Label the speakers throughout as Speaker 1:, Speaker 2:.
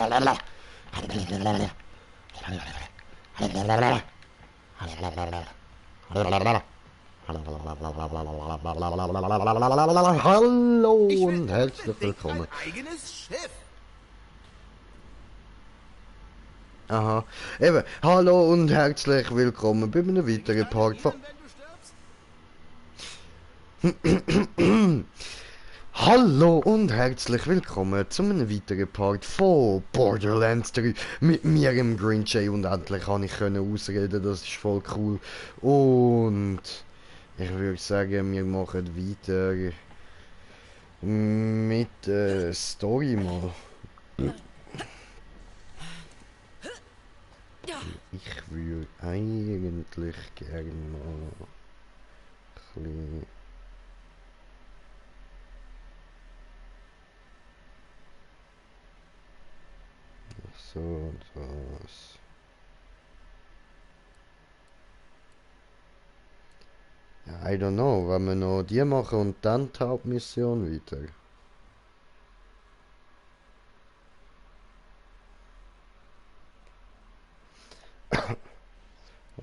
Speaker 1: Hallo
Speaker 2: Ich will
Speaker 1: und herzlich
Speaker 2: unbedingt
Speaker 1: willkommen.
Speaker 2: ein eigenes Schiff.
Speaker 1: Aha, eben, hallo und herzlich willkommen bei einem weiteren Part von...
Speaker 2: Wenn du stirbst?
Speaker 1: Hallo und herzlich willkommen zu einem weiteren Part von Borderlands 3 mit mir im Green Jay und endlich kann ich ausreden, das ist voll cool. Und ich würde sagen, wir machen weiter mit der Story mal. Ich würde eigentlich gerne mal ein bisschen... So, das... Ja, I don't know, wenn wir noch die machen und dann die Hauptmission weiter.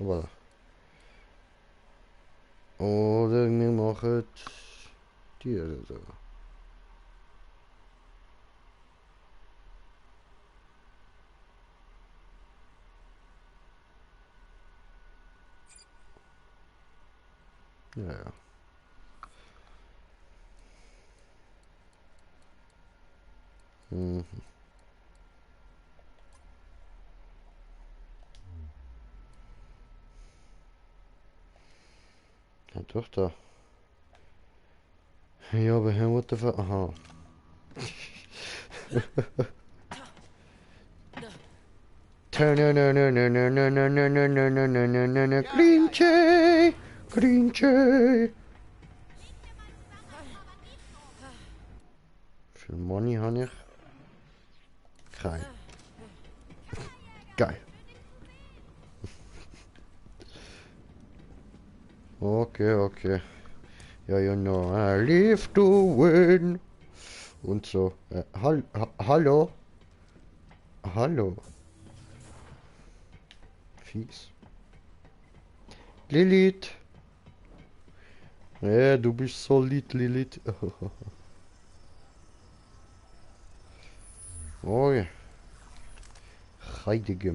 Speaker 1: Voilà. Oder wir machen die oder so. Ja, ja. Mhm. Ja, doch da. Ja, aber hey, what the fuck? Aha. Green Jay! Green Jay! Wie viel Money habe ich? Kein. Geil. Okay, okay. Ja, you know, I live to win. Und so. Hallo? Hallo? Fies. Lilith. Ja, du bist so lieb, Lilith. Oh ja. Heidegger.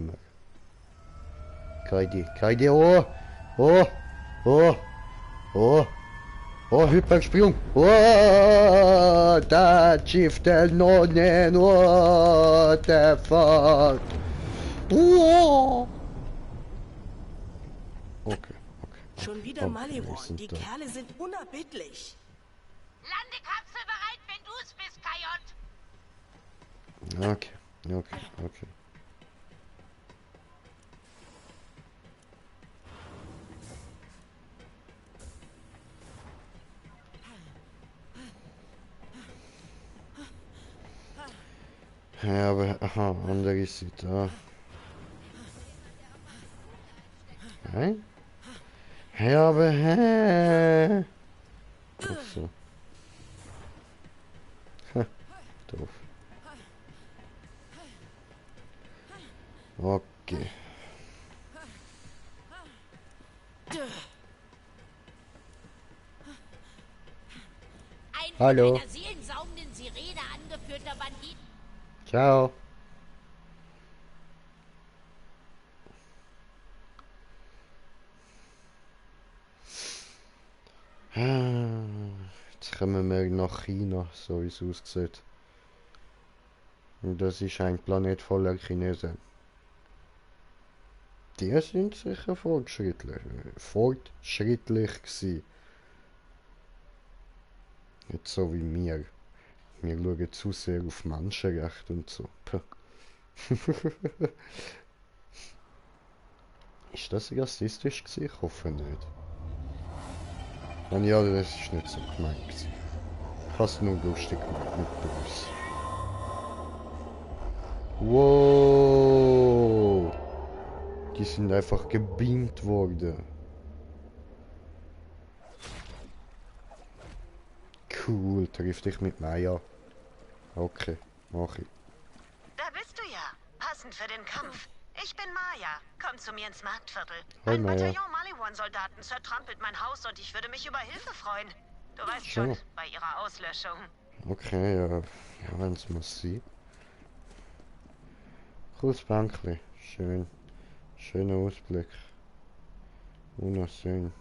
Speaker 1: Keine, oh, oh, oh, oh, oh, Hypersprung, oh, that shift Nonnen, what the fuck, oh. Okay, okay,
Speaker 2: Schon wieder
Speaker 1: okay, wir
Speaker 2: Maliron.
Speaker 1: sind
Speaker 2: Die
Speaker 1: da.
Speaker 2: Kerle sind unerbittlich.
Speaker 3: Landekapsel bereit, wenn du es bist, KJ.
Speaker 1: Okay, okay, okay. Ja, aber, aha, andere Seite, ah. Nein? Ja, aber, hä? Ach so. Ha, doof. Okay.
Speaker 3: Ein von
Speaker 1: Hallo.
Speaker 3: einer seelensaugenden Sirene angeführter Bandit.
Speaker 1: Ciao. Jetzt kommen wir nach China, so wie es aussieht. Und das ist ein Planet voller Chinesen. Die sind sicher fortschrittlich gewesen. Nicht so wie wir. Wir schauen zu sehr auf Menschenrechte und so. Puh. Ist das rassistisch gewesen? Ich hoffe nicht. Wenn ja, das ist nicht so gemeint gewesen. Ich habe es nur lustig gemacht mit Bruce. Wow! Die sind einfach gebeamt worden. Cool, triff dich mit Maya. Okay, mach ich.
Speaker 3: Da bist du ja.
Speaker 4: Passend für den Kampf. Ich bin Maya. Komm zu mir ins Marktviertel.
Speaker 1: Hi,
Speaker 4: Ein
Speaker 1: Maya.
Speaker 4: Bataillon Maliwan-Soldaten zertrampelt mein Haus und ich würde mich über Hilfe freuen. Du weißt
Speaker 1: Schon.
Speaker 4: schon, bei ihrer Auslöschung.
Speaker 1: Okay, ja. Ja, wenn's muss sein. Cooles Bänkli. Schön. Schöner Ausblick. Wunderschön.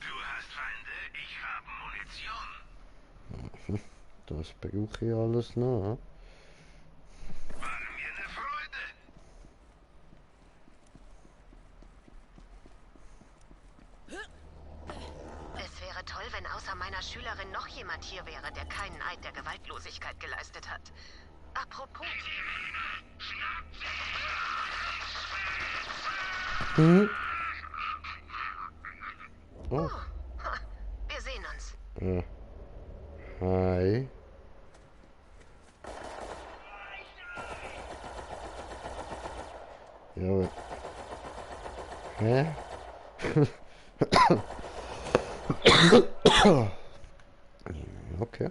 Speaker 5: Du hast Feinde, ich habe Munition.
Speaker 1: Das brauche ich alles noch.
Speaker 5: War mir eine Freude.
Speaker 4: Es wäre toll, wenn außer meiner Schülerin noch jemand hier wäre, der keinen Eid der Gewaltlosigkeit geleistet hat. Apropos,
Speaker 1: Hm? Oh.
Speaker 4: wir sehen uns.
Speaker 1: Hi. Ja. Hä? Okay.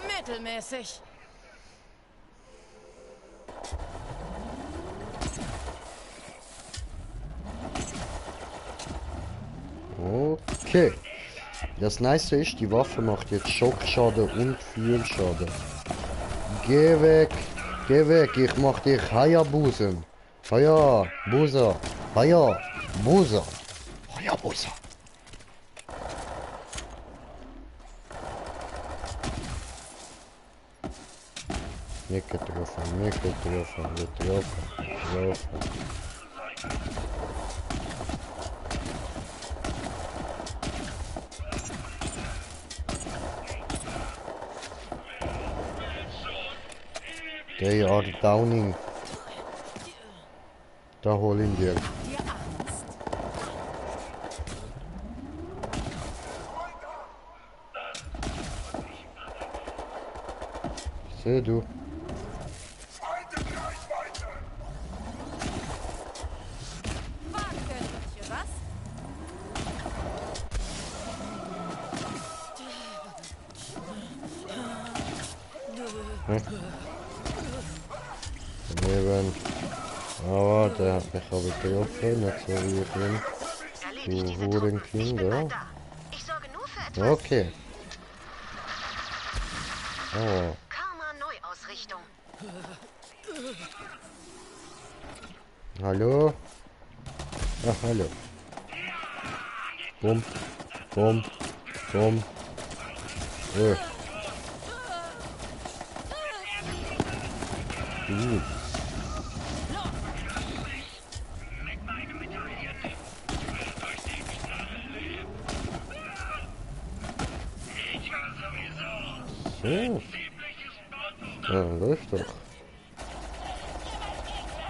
Speaker 2: Mittelmäßig.
Speaker 1: Okay. Das Nice ist, die Waffe macht jetzt Schockschaden und Fühlschaden. Geh weg! Geh weg! Ich mach dich Hayabusen! Hayabusa! Hayabusa! Hayabusa! Nicht getroffen, nicht getroffen, getroffen. They are downing. Da hol ihn dir.
Speaker 2: Dir Angst.
Speaker 1: Seh du.
Speaker 2: Wagenrüche, was?
Speaker 1: Daneben. Aber der hat mich aber getroffen, nicht so wie ich bin.
Speaker 4: Erledigt
Speaker 1: Du
Speaker 4: diese Truppen. Ich bin
Speaker 1: Hurenkinder.
Speaker 4: bald da. Ich sorge nur für etwas
Speaker 1: Okay. Oh.
Speaker 4: Karma-Neuausrichtung.
Speaker 1: Hallo? Ach, hallo. Bumm. Bumm. Bumm. So. Ja, läuft doch.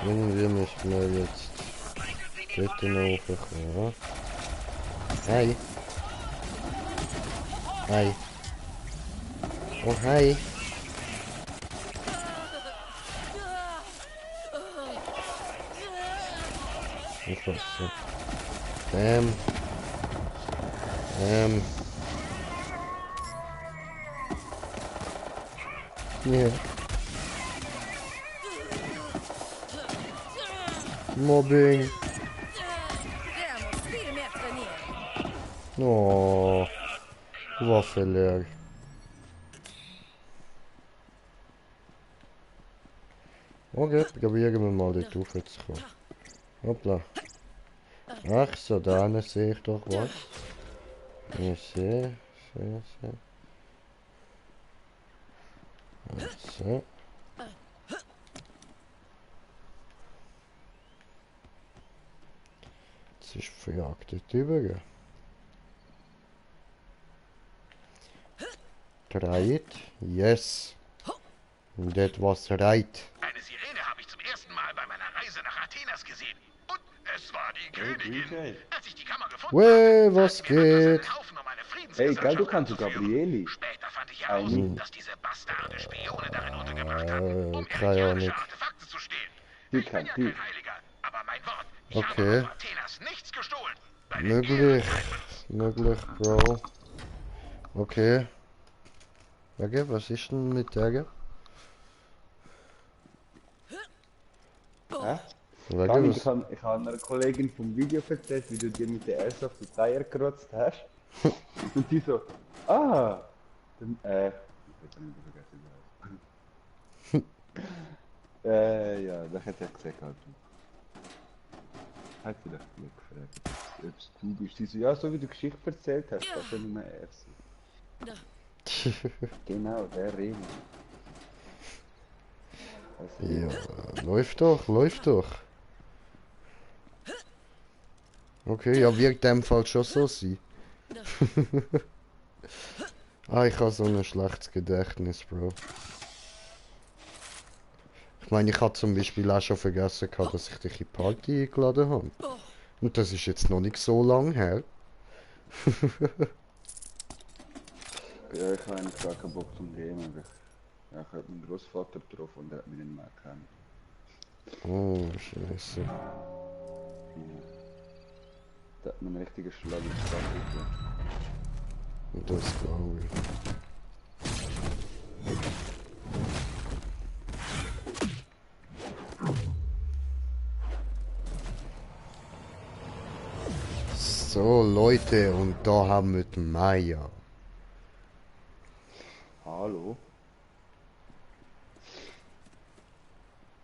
Speaker 1: Irgendwie müssen wir jetzt bitte noch hochkommen. Hi. Hi. Oh, hi. Ich weiß so. Yeah. Mobbing.
Speaker 2: Der muss viel mehr trainieren.
Speaker 1: Oh. Waffe leer. Okay, probieren wir mal dort raufzukommen. Hoppla. Ach so, da sehe ich doch was. Ich sehe. So. Jetzt ist verjagt dort rüber. Right. Yes. That was right.
Speaker 5: Eine Sirene habe ich zum ersten Mal bei meiner Reise nach Athenas gesehen. Und es war die Königin.
Speaker 6: DJ.
Speaker 5: Als ich die Kammer gefunden
Speaker 1: Wey,
Speaker 5: habe,
Speaker 1: was
Speaker 5: hat mir Atlas einen
Speaker 1: geht?
Speaker 5: Haufen, um eine
Speaker 6: Hey,
Speaker 5: Friedensgesellschaft
Speaker 6: geil, du kannst
Speaker 5: anzuführen.
Speaker 6: Gabrieli.
Speaker 5: Später fand ich heraus, dass diese Bastarde Spione darin untergebracht hatten, um
Speaker 1: keine Ahnung.
Speaker 5: eridianische Artefakte zu stehlen.
Speaker 6: Die
Speaker 5: Ich bin
Speaker 6: kann
Speaker 5: ja
Speaker 6: die.
Speaker 5: kein Heiliger, aber mein Wort, ich
Speaker 1: Okay.
Speaker 5: habe von Athenas nichts gestohlen. Bei den
Speaker 1: Möglich.
Speaker 5: Ehrenzeiten.
Speaker 1: Möglich, Bro. Okay. Wege, was ist denn mit der?
Speaker 6: Hä?
Speaker 1: Wege,
Speaker 6: Dani,
Speaker 1: was?
Speaker 6: ich habe einer Kollegin vom Video erzählt, wie du dir mit der Airsoft die Eier gerotzt hast. Und die so, ah, dann, ich hab nicht vergessen, wie er heißt. Ja, das hat er gesagt halt. Hat sie doch nicht gefragt, ob es du bist. Sie so, ja, so wie du Geschichte erzählt hast, das ist ja nur Airsoft. Genau, der Remo. Also,
Speaker 1: Ja, läuft doch, läuft doch. Okay, ja, wird in dem Fall schon so sein. Ah, ich habe so ein schlechtes Gedächtnis, Bro. Ich meine, ich habe zum Beispiel auch schon vergessen gehabt, dass ich dich in die Party eingeladen habe. Und das ist jetzt noch nicht so lang her.
Speaker 6: ja, ich habe eigentlich gar keinen Bock zum Game, aber ich habe meinen Großvater getroffen und er hat mich nicht mehr gekannt.
Speaker 1: Oh, scheiße.
Speaker 6: Ja. Der hat mir einen richtigen Schlag ins Gesicht gegeben.
Speaker 1: Und das glaube ich. So, Leute, und da haben wir den Maya.
Speaker 6: Hallo?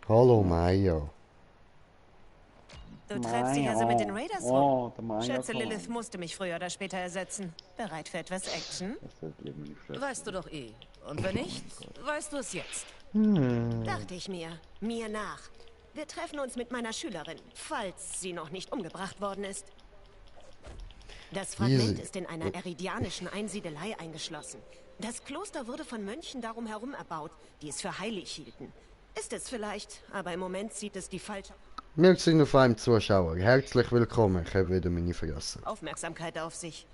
Speaker 1: Hallo, Maya.
Speaker 2: Du treibst dich also mit den Raiders rum.
Speaker 6: Oh, der Maya.
Speaker 2: Schätze, Lilith musste mich früher oder später ersetzen. Bereit für etwas Action?
Speaker 6: Das wird Leben nicht schlecht.
Speaker 2: Weißt du doch eh. Und wenn nicht, weißt du es jetzt.
Speaker 4: Dachte ich mir. Mir nach. Wir treffen uns mit meiner Schülerin, falls sie noch nicht umgebracht worden ist. Das Fragment
Speaker 1: Easy.
Speaker 4: ist in einer eridianischen Einsiedelei eingeschlossen. Das Kloster wurde von Mönchen darum herum erbaut, die es für heilig hielten. Ist es vielleicht, aber im Moment sieht es die falsche
Speaker 1: Wir sind auf einem Zuschauer. Herzlich willkommen. Ich habe wieder meine vergessen.
Speaker 4: Aufmerksamkeit auf sich.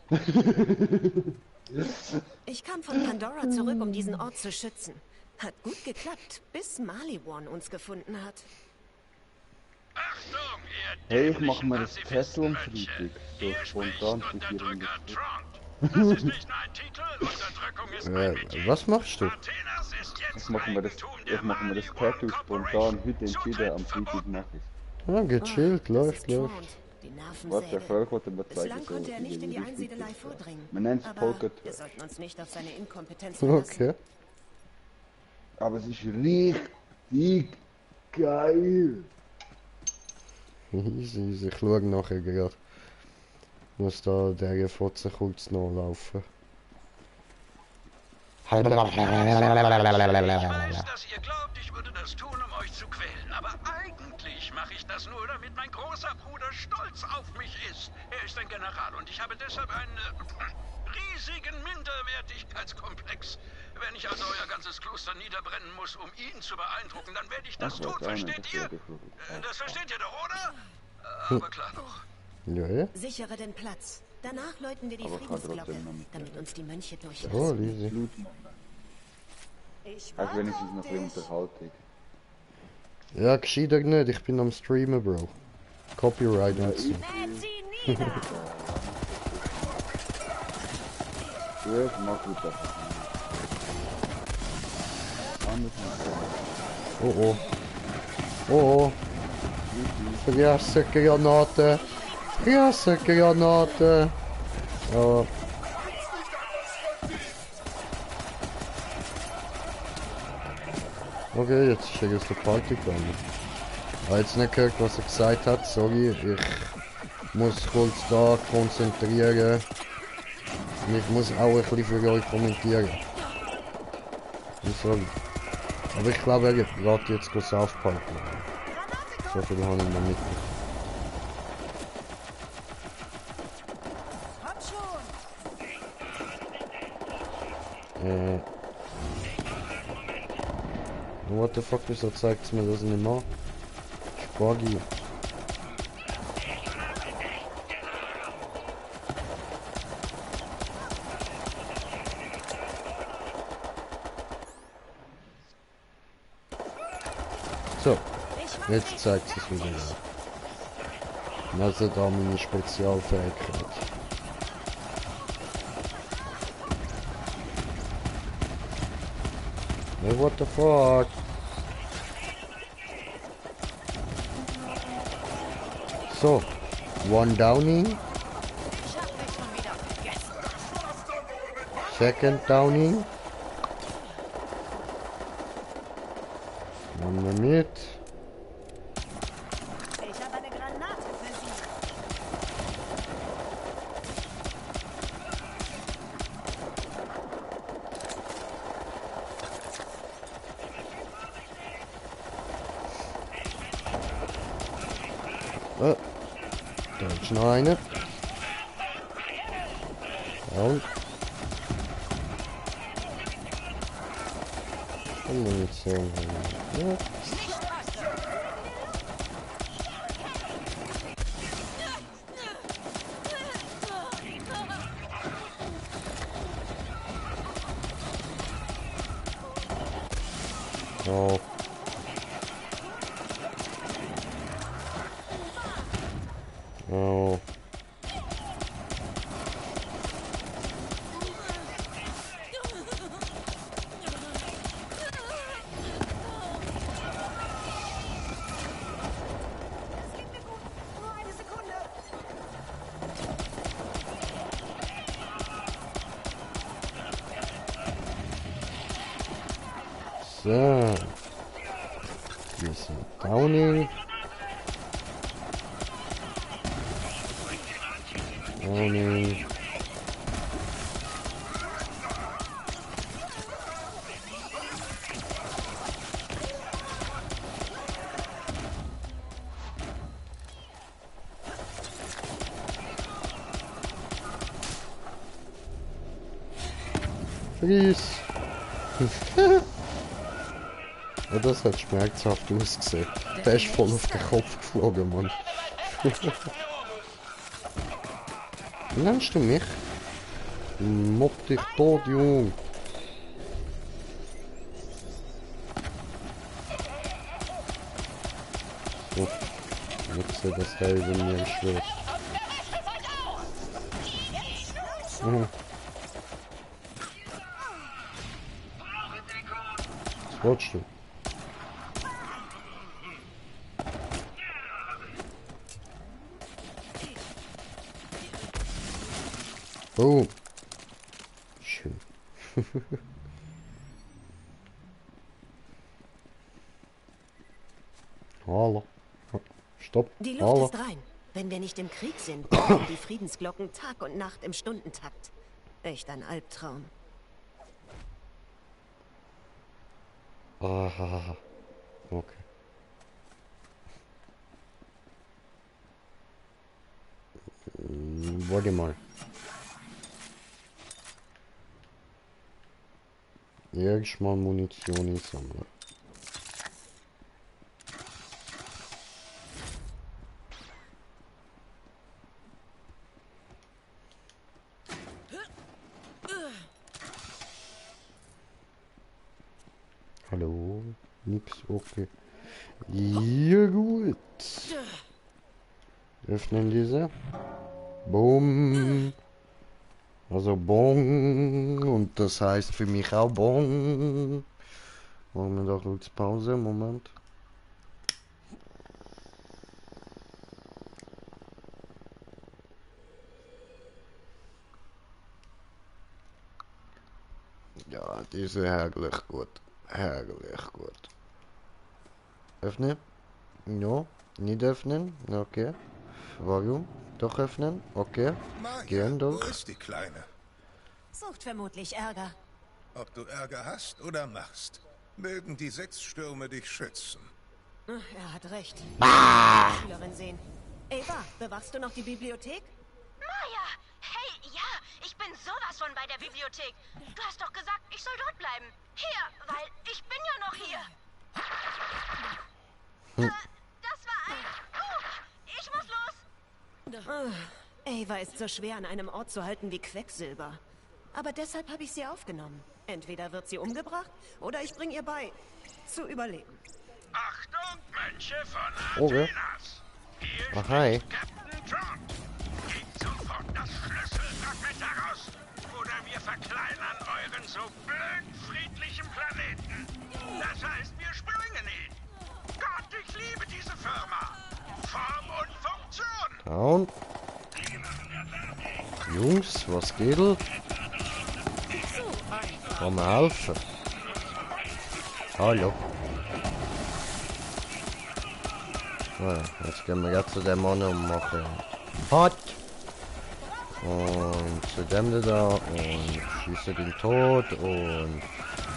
Speaker 4: Ich kam von Pandora zurück, um diesen Ort zu schützen. Hat gut geklappt, bis Maliwan uns gefunden hat.
Speaker 5: Achtung, ihr
Speaker 6: Hey, ich mach
Speaker 5: dämlichen
Speaker 6: mal das Tattoo am
Speaker 5: Pazifistenmönche.
Speaker 6: Freitag. So
Speaker 5: Hier
Speaker 6: spontan
Speaker 5: spricht
Speaker 6: für die
Speaker 5: Unterdrücker
Speaker 6: Runde.
Speaker 5: Trond. Das ist nicht nur ein Titel, Unterdrückung ist mein Metier.
Speaker 1: Was machst du?
Speaker 5: Athenas ist jetzt
Speaker 6: Ich mache mir das,
Speaker 5: Eigentum der
Speaker 6: ich mache mir das
Speaker 5: Maliwan
Speaker 6: Tattoo
Speaker 5: Corporation.
Speaker 6: spontan heute entschieden,
Speaker 5: Zutritt
Speaker 6: am Freitag
Speaker 5: verboten.
Speaker 6: mache ich.
Speaker 1: Ja, gechillt,
Speaker 4: Das
Speaker 1: läuft,
Speaker 4: ist
Speaker 1: läuft.
Speaker 4: Trond, die
Speaker 6: Was der
Speaker 4: Nervensäge.
Speaker 6: Volk wollte mir zeigen,
Speaker 4: Bislang konnte er nicht in die Einsiedelei vordringen.
Speaker 6: Man nennt es
Speaker 4: Aber
Speaker 6: Polka.
Speaker 4: wir sollten uns nicht auf seine Inkompetenz verlassen.
Speaker 1: Okay.
Speaker 6: Aber es ist richtig geil.
Speaker 1: Easy, easy. Ich schaue nachher gerade. Muss da der Fotze kurz nachlaufen.
Speaker 5: Ich weiß, dass ihr glaubt, ich würde das tun, um euch zu quälen. Aber eigentlich mache ich das nur, damit mein großer Bruder stolz auf mich ist. Er ist ein General und ich habe deshalb einen riesigen Minderwertigkeitskomplex. Wenn ich also euer ganzes Kloster niederbrennen muss, um ihn zu beeindrucken, dann werde ich das
Speaker 6: Ach,
Speaker 5: tun.
Speaker 6: was, einer,
Speaker 5: Versteht
Speaker 6: das
Speaker 5: ihr?
Speaker 6: wäre geflogen.
Speaker 5: Das versteht ihr doch, oder? Aber klar doch.
Speaker 1: Ja, ja.
Speaker 4: Sichere den Platz. Danach läuten wir die
Speaker 6: Aber kann
Speaker 4: Friedensglocke,
Speaker 6: trotzdem noch mit
Speaker 4: damit uns die Mönche
Speaker 1: Oh,
Speaker 4: durchlassen.
Speaker 1: easy.
Speaker 6: Blut.
Speaker 4: Ich
Speaker 6: Auch wenigstens noch ein bisschen Unterhaltung.
Speaker 1: Ja, gescheiter nicht. Ich bin am Streamen, Bro. Copyright und so.
Speaker 4: Mäht sie nieder!
Speaker 6: Ja, ich mach gut das. Anders
Speaker 1: Oh oh. Oh oh. Vergessen Granaten. Vergessen Granaten. Ja. Okay, jetzt ist er aus der Party gegangen. Ich habe jetzt nicht gehört, was er gesagt hat. Sorry, ich muss kurz da konzentrieren. Und ich muss auch ein bisschen für euch kommentieren. Sorry. Aber ich glaube, er geht gerade jetzt South Park machen. So viel habe ich noch nicht.
Speaker 2: Komm schon!
Speaker 1: What the fuck, wieso zeigt es mir das nicht mehr? Spaghi. So, jetzt zeigt es wieder. Also da meine Spezialfähigkeit. Hey, what the fuck? So, one downing. Second downing. Nehmen wir mit.
Speaker 4: Ich habe eine Granate für Sie.
Speaker 1: Oh, da ist noch eine. Und Munition. Ja. Oh. Oh. So. Hier ist ein Downing. Downing. Please. Ja, das hat schmerzhaft ausgesehen. Der ist voll auf den Kopf geflogen, Mann. Wie nennst du mich? Mob dich tot, Jung. So, jetzt sehe das da über mir schwer. Was wolltest du? Oh. Schön. Hallo. Stopp.
Speaker 4: Die Luft
Speaker 1: Hallo.
Speaker 4: ist rein. Wenn wir nicht im Krieg sind, läuten die Friedensglocken Tag und Nacht im Stundentakt. Echt ein Albtraum.
Speaker 1: Aha. Okay. Warte mal. Erstmal Munition sammeln. Hallo? Nix, okay. Ja gut. Öffnen diese. Bumm. Also Bong. Und das heißt für mich auch Bong. Machen wir doch kurz Pause. Moment. Ja, die ist herrlich gut. Herrlich gut. Öffnen? Ja. Nicht öffnen? Okay. Warum? Doch öffnen? Okay. Gern
Speaker 7: Wo
Speaker 1: doch.
Speaker 7: ist die Kleine?
Speaker 4: Sucht vermutlich Ärger.
Speaker 7: Ob du Ärger hast oder machst, mögen die 6 Stürme dich schützen.
Speaker 4: Er hat recht.
Speaker 1: Ah!
Speaker 4: Schülerin sehen. Eva, bewachst du noch die Bibliothek?
Speaker 3: Maya! Hey, ja, ich bin sowas von bei der Bibliothek. Du hast doch gesagt, ich soll dort bleiben. Hier, weil ich bin ja noch hier. Das war ein... ich muss los.
Speaker 4: Ava ist so schwer an einem Ort zu halten wie Quecksilber. Aber deshalb habe ich sie aufgenommen. Entweder wird sie umgebracht, oder ich bringe ihr bei, zu überleben.
Speaker 5: Achtung, Mönche von
Speaker 1: Okay.
Speaker 5: Athenas! Hier
Speaker 1: Ach, hi.
Speaker 5: spricht Captain John. Gebt sofort das Schlüsselfragment heraus, oder wir verkleinern euren so blöd friedlichen Planeten. Das heißt, wir sprengen ihn. Gott, ich liebe diese Firma. Form und Funktion.
Speaker 1: Down. Jungs, was geht? Kann mir helfen? Hallo. Ah, jetzt gehen wir jetzt zu dem Mann und machen Hot. Und zu dem da und schießen den tot und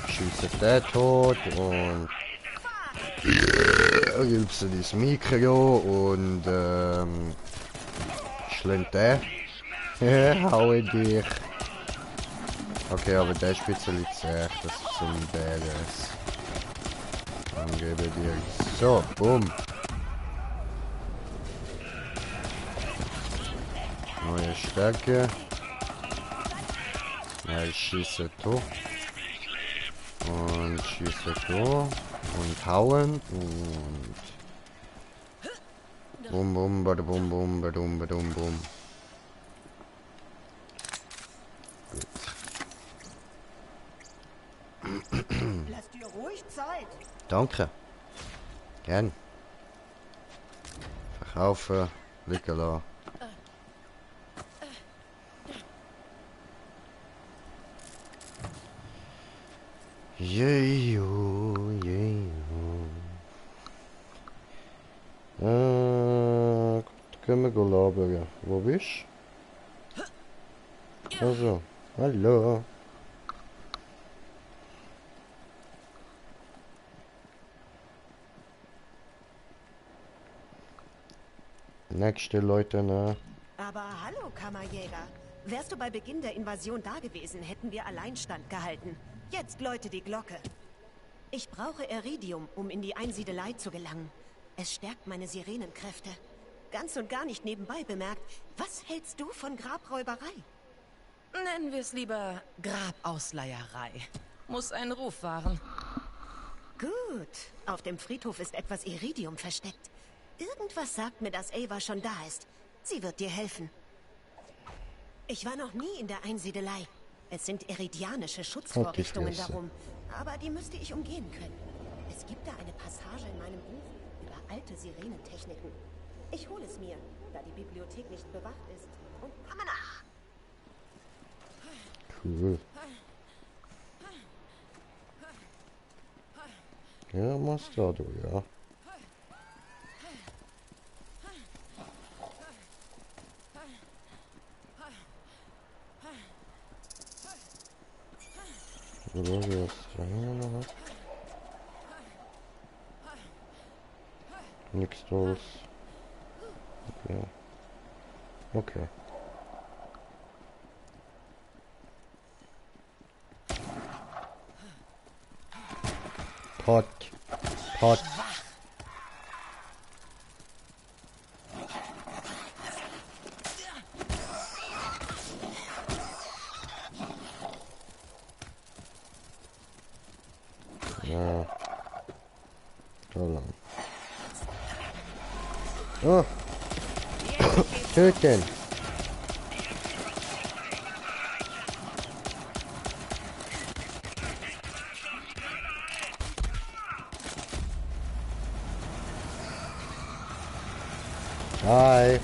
Speaker 1: schießen den tot und gibst du das Mikro und schlägt der. Hau ich dich. Okay, aber der spezialisiert, das ist so ein Badass. Dann gebe ich dir so, bumm. Neue Stärke. Ja, ich schieße to. Und schieße to. Und hauen. Und. Bum bum bada bum bum badum badum bum.
Speaker 4: Lass dir ruhig Zeit.
Speaker 1: Danke. Gern. Verkaufen. Liegen lassen. Jejo, jejo. Können wir go labern. Wo bist du? Also, hallo. Nächste Leute, ne?
Speaker 4: Aber hallo, Kammerjäger. Wärst du bei Beginn der Invasion da gewesen, hätten wir Alleinstand gehalten. Jetzt läute die Glocke. Ich brauche Iridium, um in die Einsiedelei zu gelangen. Es stärkt meine Sirenenkräfte. Ganz und gar nicht nebenbei bemerkt, was hältst du von Grabräuberei?
Speaker 8: Nennen wir es lieber Grabausleiherei. Muss einen Ruf wahren.
Speaker 4: Gut. Auf dem Friedhof ist etwas Iridium versteckt. Irgendwas sagt mir, dass Ava schon da ist. Sie wird dir helfen. Ich war noch nie in der Einsiedelei. Es sind iridianische Schutzvorrichtungen darum. Aber die müsste ich umgehen können. Es gibt da eine Passage in meinem Buch über alte Sirenentechniken. Ich hole es mir, da die Bibliothek nicht bewacht ist. Und komme nach.
Speaker 1: Cool. Ja, machst du, ja. Oder wir was Nix los. Okay. Okay. Pot. Pot. Ja. Toll. Oh. Töten. Hi.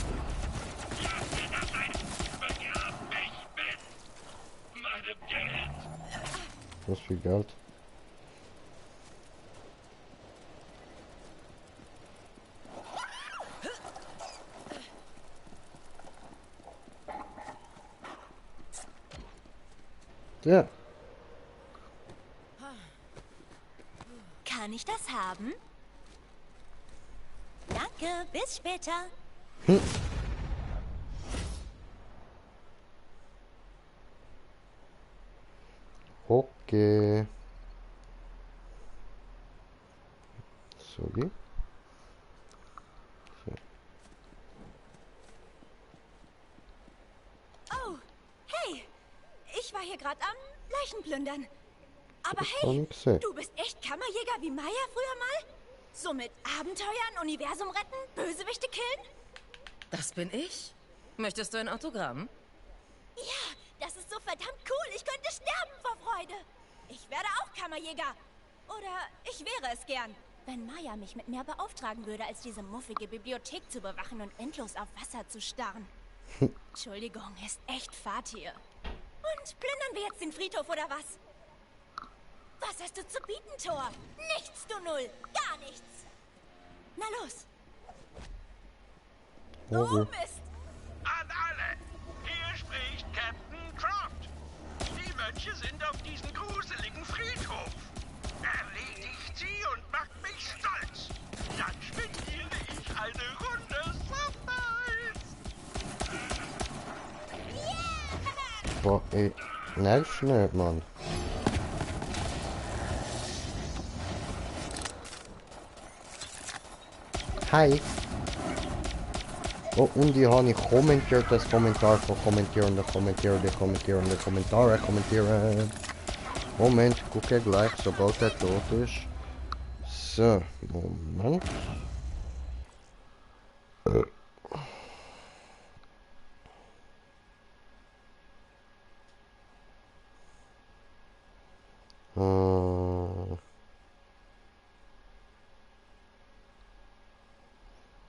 Speaker 1: Was für Geld? Ja.
Speaker 3: Kann ich das haben? Danke, bis später.
Speaker 1: Okay. Sorry. So.
Speaker 3: Oh, hey. Ich war hier gerade am Leichenplündern. Aber
Speaker 1: Das hab
Speaker 3: hey,
Speaker 1: ich gesehen.
Speaker 3: du bist echt Kammerjäger wie Maya früher mal? So mit Abenteuern, Universum retten, Bösewichte killen?
Speaker 8: Das bin ich. Möchtest du ein Autogramm?
Speaker 3: Ja, das ist so verdammt cool. Ich könnte sterben vor Freude. Ich werde auch Kammerjäger. Oder ich wäre es gern. Wenn Maya mich mit mehr beauftragen würde, als diese muffige Bibliothek zu bewachen und endlos auf Wasser zu starren. Entschuldigung, ist echt Fahrt hier. Und plündern wir jetzt den Friedhof oder was? Was hast du zu bieten, Thor? Nichts, du Null. Gar nichts. Na los. Oh, Mist.
Speaker 5: An alle! Hier spricht Captain Croft. Die Mönche sind auf diesem gruseligen Friedhof. Erledigt sie und macht mich stolz. Dann spendiere ich eine Runde Surprise.
Speaker 1: Boah, ey. Nerv nicht, Mann. Hi. Oh, und die habe ich kommentiert, das Kommentar von kommentieren. Moment, gucke gleich, sobald er tot ist. So, Moment.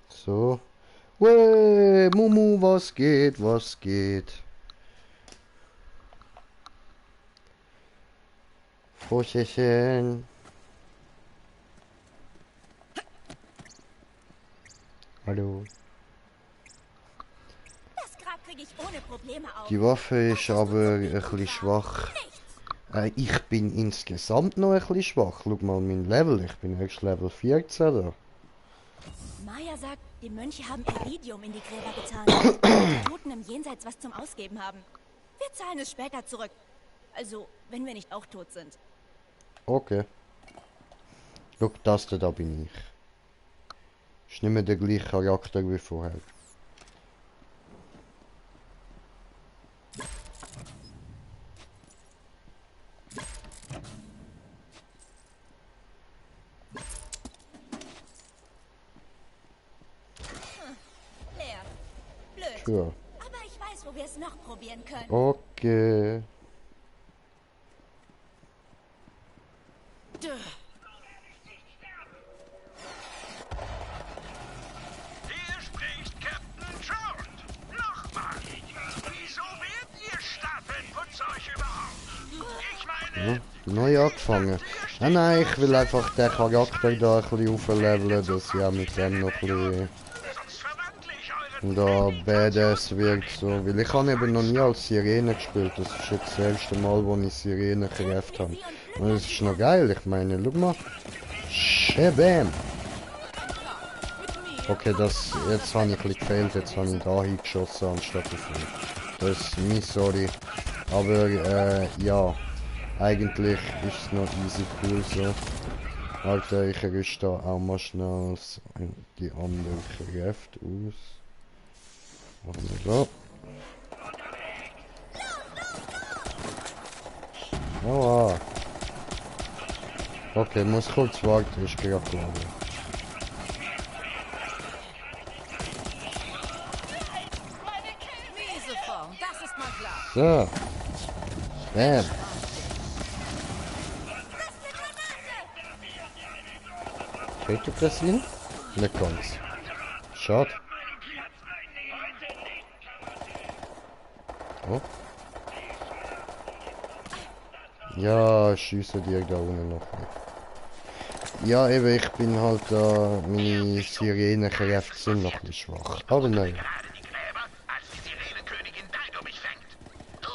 Speaker 1: So. Wey, Mumu, was geht, was geht? Froschchen. Hallo.
Speaker 3: Das Grab kriege ich ohne Probleme auf.
Speaker 1: Die Waffe ist aber ein bisschen schwach. Ich bin insgesamt noch ein bisschen schwach. Schau mal mein Level, ich bin höchst Level 14 da.
Speaker 3: Maya sagt, die Mönche haben Iridium in die Gräber getan, damit die Toten im Jenseits was zum Ausgeben haben. Wir zahlen es später zurück. Also, wenn wir nicht auch tot sind.
Speaker 1: Okay. Schau, das da bin ich. Ist nicht mehr der gleiche Charakter wie vorher.
Speaker 3: Leer. Blöd.
Speaker 1: Sure.
Speaker 3: Aber ich weiß, wo wir es noch probieren können.
Speaker 1: Okay.
Speaker 5: Hier spricht Captain Trout. Nochmal. Wieso werdet ihr Stapelputzeuch überhaupt? Ich meine...
Speaker 1: Neu angefangen. Nein, ich will einfach den Charakter da ein bisschen aufleveln, dass ja mit dem noch ein bisschen da badass wird, so. Weil ich habe eben noch nie als Sirene gespielt. Das ist jetzt das erste Mal, wo ich Sirenenkräfte habe. Und das ist noch geil, ich meine, schau mal. Schäbam! Okay, jetzt habe ich ein bisschen gefehlt, jetzt habe ich da hingeschossen anstatt auf ihn. Das ist mein sorry. Aber ja, eigentlich ist es noch easy cool so. Alter, ich rüste da auch mal schnell die anderen Kräfte aus. Machen wir so. Aua. Okay, muss kurz warten, ich gehe gerade.
Speaker 8: Miese Form, das ist mal klar.
Speaker 1: So. Bam. Kriegt ihr das hin? Ne, kommt's. Schade. Oh. Ja, schieße dir da unten noch weg. Ja, eben, ich bin halt da, meine Sirenenkräfte sind noch ein bisschen schwach. Aber nein.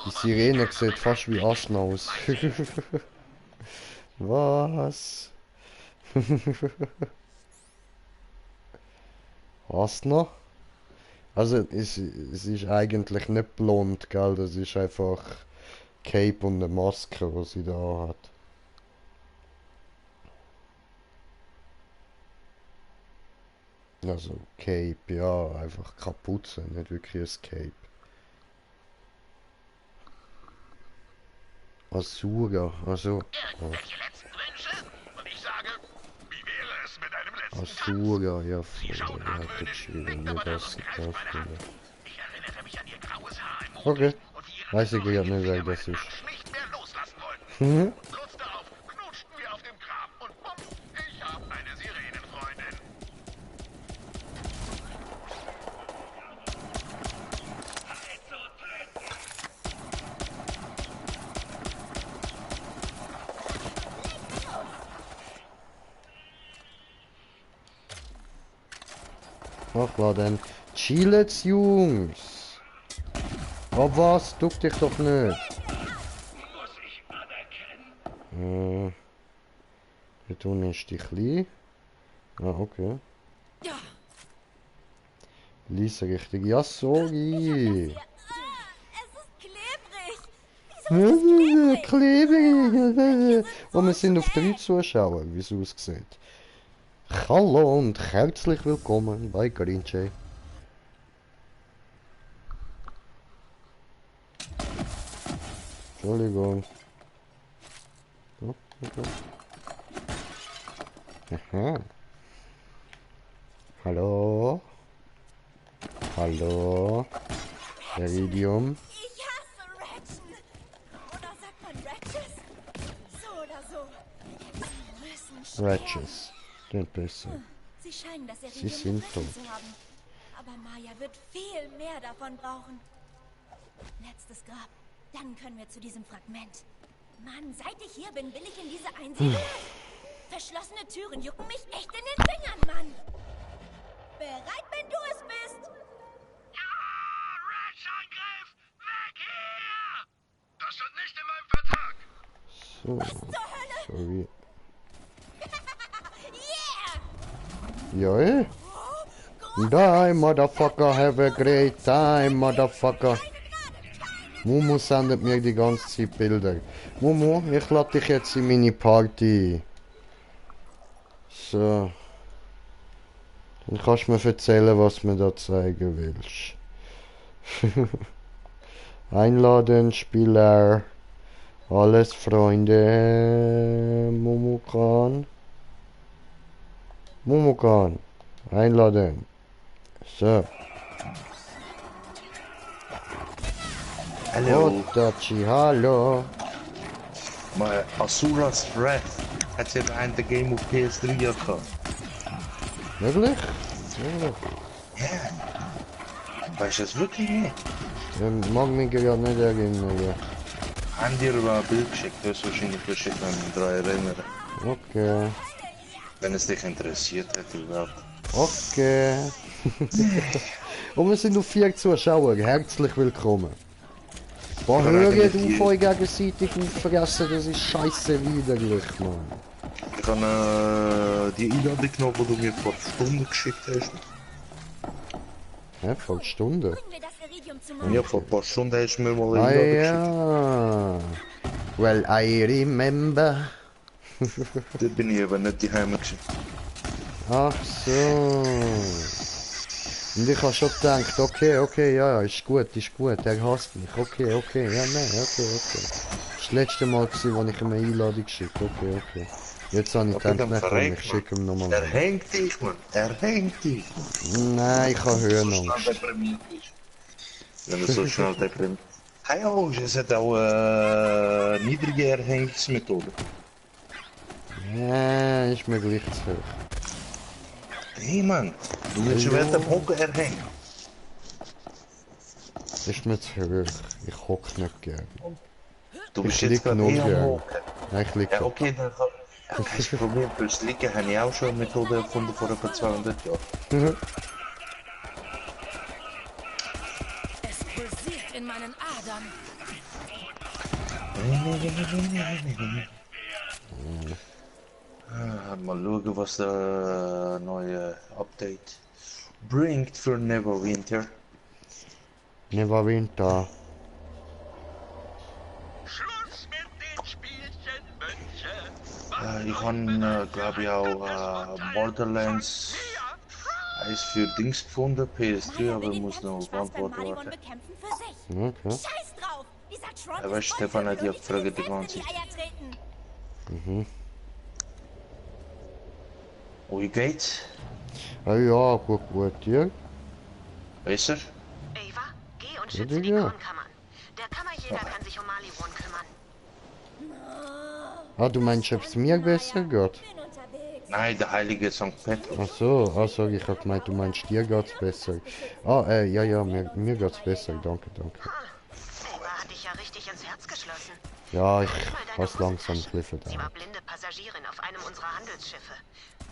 Speaker 1: Die Sirene sieht fast wie Asna aus. Was? Asna? Also, es ist eigentlich nicht blond, gell? Das ist einfach Cape und eine Maske, die sie da hat. Also, Cape, ja, einfach Kapuze, nicht wirklich ein Cape. Asura, also.
Speaker 5: Irgendwelche letzten Wünsche? Und ich sage, wie wäre es mit einem letzten Tanz?
Speaker 1: Asura, ja,
Speaker 5: Sie schaut
Speaker 1: voll, ja,
Speaker 5: argwöhnisch,
Speaker 1: geschrieben,
Speaker 5: nickt
Speaker 1: mir
Speaker 5: aber dann
Speaker 1: das
Speaker 5: und greift meine Hand.
Speaker 1: ja.
Speaker 5: Ich erinnere mich an ihr graues Haar im Mond.
Speaker 1: Okay,
Speaker 5: Und wie ihre
Speaker 1: weiß ich
Speaker 5: knorrigen
Speaker 1: gerade nicht, wer
Speaker 5: Finger
Speaker 1: das
Speaker 5: meinen
Speaker 1: ist.
Speaker 5: Arsch nicht mehr loslassen wollten.
Speaker 1: Mhm.
Speaker 5: Kurz darauf knutschten wir auf dem Grab und bumm, ich hab eine Sirenenfreundin.
Speaker 1: Ach, war denn? Chillet's, Jungs! Oh, was? Duck dich doch nicht! Wir tun ein Stichli. Ah, okay.
Speaker 8: Ja.
Speaker 1: Lisa richtig. Ja, sorry!
Speaker 3: Es ist klebrig.
Speaker 1: Klebrig! Und wir sind auf 3 Zuschauer, wie es aussieht. Hallo und herzlich willkommen bei Grinche. Entschuldigung. Oh, okay. Aha. Hallo? Hallo? Iridium?
Speaker 3: Ich hasse Ratchen. Oder sagt man Ratches? So oder so. Sie müssen sterben.
Speaker 1: Ratches. Den besser.
Speaker 3: Sie scheinen das
Speaker 1: Sie
Speaker 3: Iridium
Speaker 1: sind
Speaker 3: begriffen
Speaker 1: tot.
Speaker 3: zu haben. Aber Maya wird viel mehr davon brauchen. Letztes Grab. Dann können wir zu diesem Fragment. Mann, seit ich hier bin, will ich in diese Einsiedlung. Verschlossene Türen jucken mich echt in den Fingern, Mann. Bereit, wenn du es bist.
Speaker 5: Ja, Ratch-Angriff! Weg hier! Das stand nicht in meinem Vertrag.
Speaker 1: So. Sorry.
Speaker 3: Yeah!
Speaker 1: Ja, eh? Die, Motherfucker, have a great time, Motherfucker. Mumu sendet mir die ganze Zeit Bilder. Mumu, ich lade dich jetzt in meine Party. So. Dann kannst du mir erzählen, was du mir da zeigen willst. Einladen, Spieler. Alles Freunde. Mumukan. Mumukan. Einladen. So.
Speaker 9: Hello,
Speaker 1: Oh, Dachi, hallo.
Speaker 9: my Asura's Wrath hat sie behind the game auf PS3 gehabt.
Speaker 1: Wirklich? Wirklich?
Speaker 9: Ja. Weißt du es wirklich nicht?
Speaker 1: Ich mag mich gerade nicht erinnern. Ja.
Speaker 9: Haben dir mal ein Bild geschickt, du hast wahrscheinlich verschickt, wenn ich mich daran erinnere.
Speaker 1: Okay.
Speaker 9: Wenn es dich interessiert hat überhaupt.
Speaker 1: Okay. Und wir sind auf 4 Zuschauer. Herzlich willkommen. Boah, hört auf euch gegenseitig auffressen, das ist scheiße widerlich, Mann.
Speaker 9: Ich habe die Einladung genommen, die du mir vor Stunden geschickt hast.
Speaker 1: Hä, vor Stunden?
Speaker 3: Bringen wir das Iridium zum
Speaker 9: Ja, vor ein paar Stunden hast du mir mal eine
Speaker 1: Ah
Speaker 9: Einladung geschickt.
Speaker 1: ja. Well, I remember.
Speaker 9: Da bin ich aber nicht daheim gewesen.
Speaker 1: Ach so. Und ich habe schon gedacht, okay, ja, ist gut, er hasst mich. Okay, ja, nein, okay. Das letzte Mal gewesen, als ich ihm eine Einladung geschickt okay. Jetzt habe ich gedacht, nein, komm, ich schicke ihm nochmal.
Speaker 9: Er hängt dich, Mann. Er hängt dich.
Speaker 1: Nein, ich habe Höhenangst.
Speaker 9: Wenn du so schnell deprimiert. Keine Angst, es hat auch niedrige Erhängungsmethode.
Speaker 1: Ja, ist mir gleich zu hoch.
Speaker 9: Nee, Mann. Du musst wel de hocken erhängen.
Speaker 1: Ist mir zu hoch. Ich hock nicht gern.
Speaker 9: Du bist
Speaker 1: Ich
Speaker 9: jetzt
Speaker 1: lieg
Speaker 9: gerade
Speaker 1: nur
Speaker 9: eh am
Speaker 1: gern.
Speaker 9: Hocken.
Speaker 1: Nein, ich lieg
Speaker 9: Ja,
Speaker 1: doch.
Speaker 9: okay, dann kann... Das Problem fürs Liegen habe ich auch schon eine Methode erfunden vor etwa 200 Jahren.
Speaker 8: Es pulsiert in meinen Adern.
Speaker 9: Mal schauen, was der neue Update bringt für Neverwinter.
Speaker 1: Neverwinter.
Speaker 5: Schluss mit den Spielchen, Mönche.
Speaker 9: Ich habe, glaube ich, auch Borderlands Eis für Dings gefunden, PS3,
Speaker 3: Maya
Speaker 9: aber
Speaker 3: will den
Speaker 9: muss noch auf
Speaker 3: Kämpfenspaß beim
Speaker 9: Antwort
Speaker 3: Malion
Speaker 9: warten.
Speaker 3: bekämpfen für sich.
Speaker 1: Okay.
Speaker 3: Scheiß drauf! Dieser Tron
Speaker 9: Aber
Speaker 3: ist
Speaker 9: Stefan hat
Speaker 3: voll
Speaker 9: ja
Speaker 3: und ich will ihm
Speaker 9: gefragt, die
Speaker 3: selbst in
Speaker 9: ganze
Speaker 3: die Eier treten.
Speaker 1: Mhm.
Speaker 9: Oh, wie geht's?
Speaker 1: Ah ja, gut, dir?
Speaker 9: Besser?
Speaker 4: Ava, geh und
Speaker 1: Ja,
Speaker 4: schütze die
Speaker 1: Digga.
Speaker 4: Kornkammern. Der Kammerjäger kann sich um Maliwon kümmern.
Speaker 1: Ah, du meinst, ob's mir besser geht?
Speaker 3: Bin unterwegs.
Speaker 9: Nein, der heilige St. Petrus.
Speaker 1: Ach so, also ich hab gemeint, du meinst, dir geht's besser. Ah, ja, mir geht's besser, danke.
Speaker 4: Ava hat dich ja richtig ins Herz geschlossen.
Speaker 1: Ja, ich
Speaker 4: Gib mal deine
Speaker 1: hab's langsam
Speaker 4: Hosentasche.
Speaker 1: Clifford
Speaker 4: Sie war
Speaker 1: an.
Speaker 4: blinde Passagierin auf einem unserer Handelsschiffe.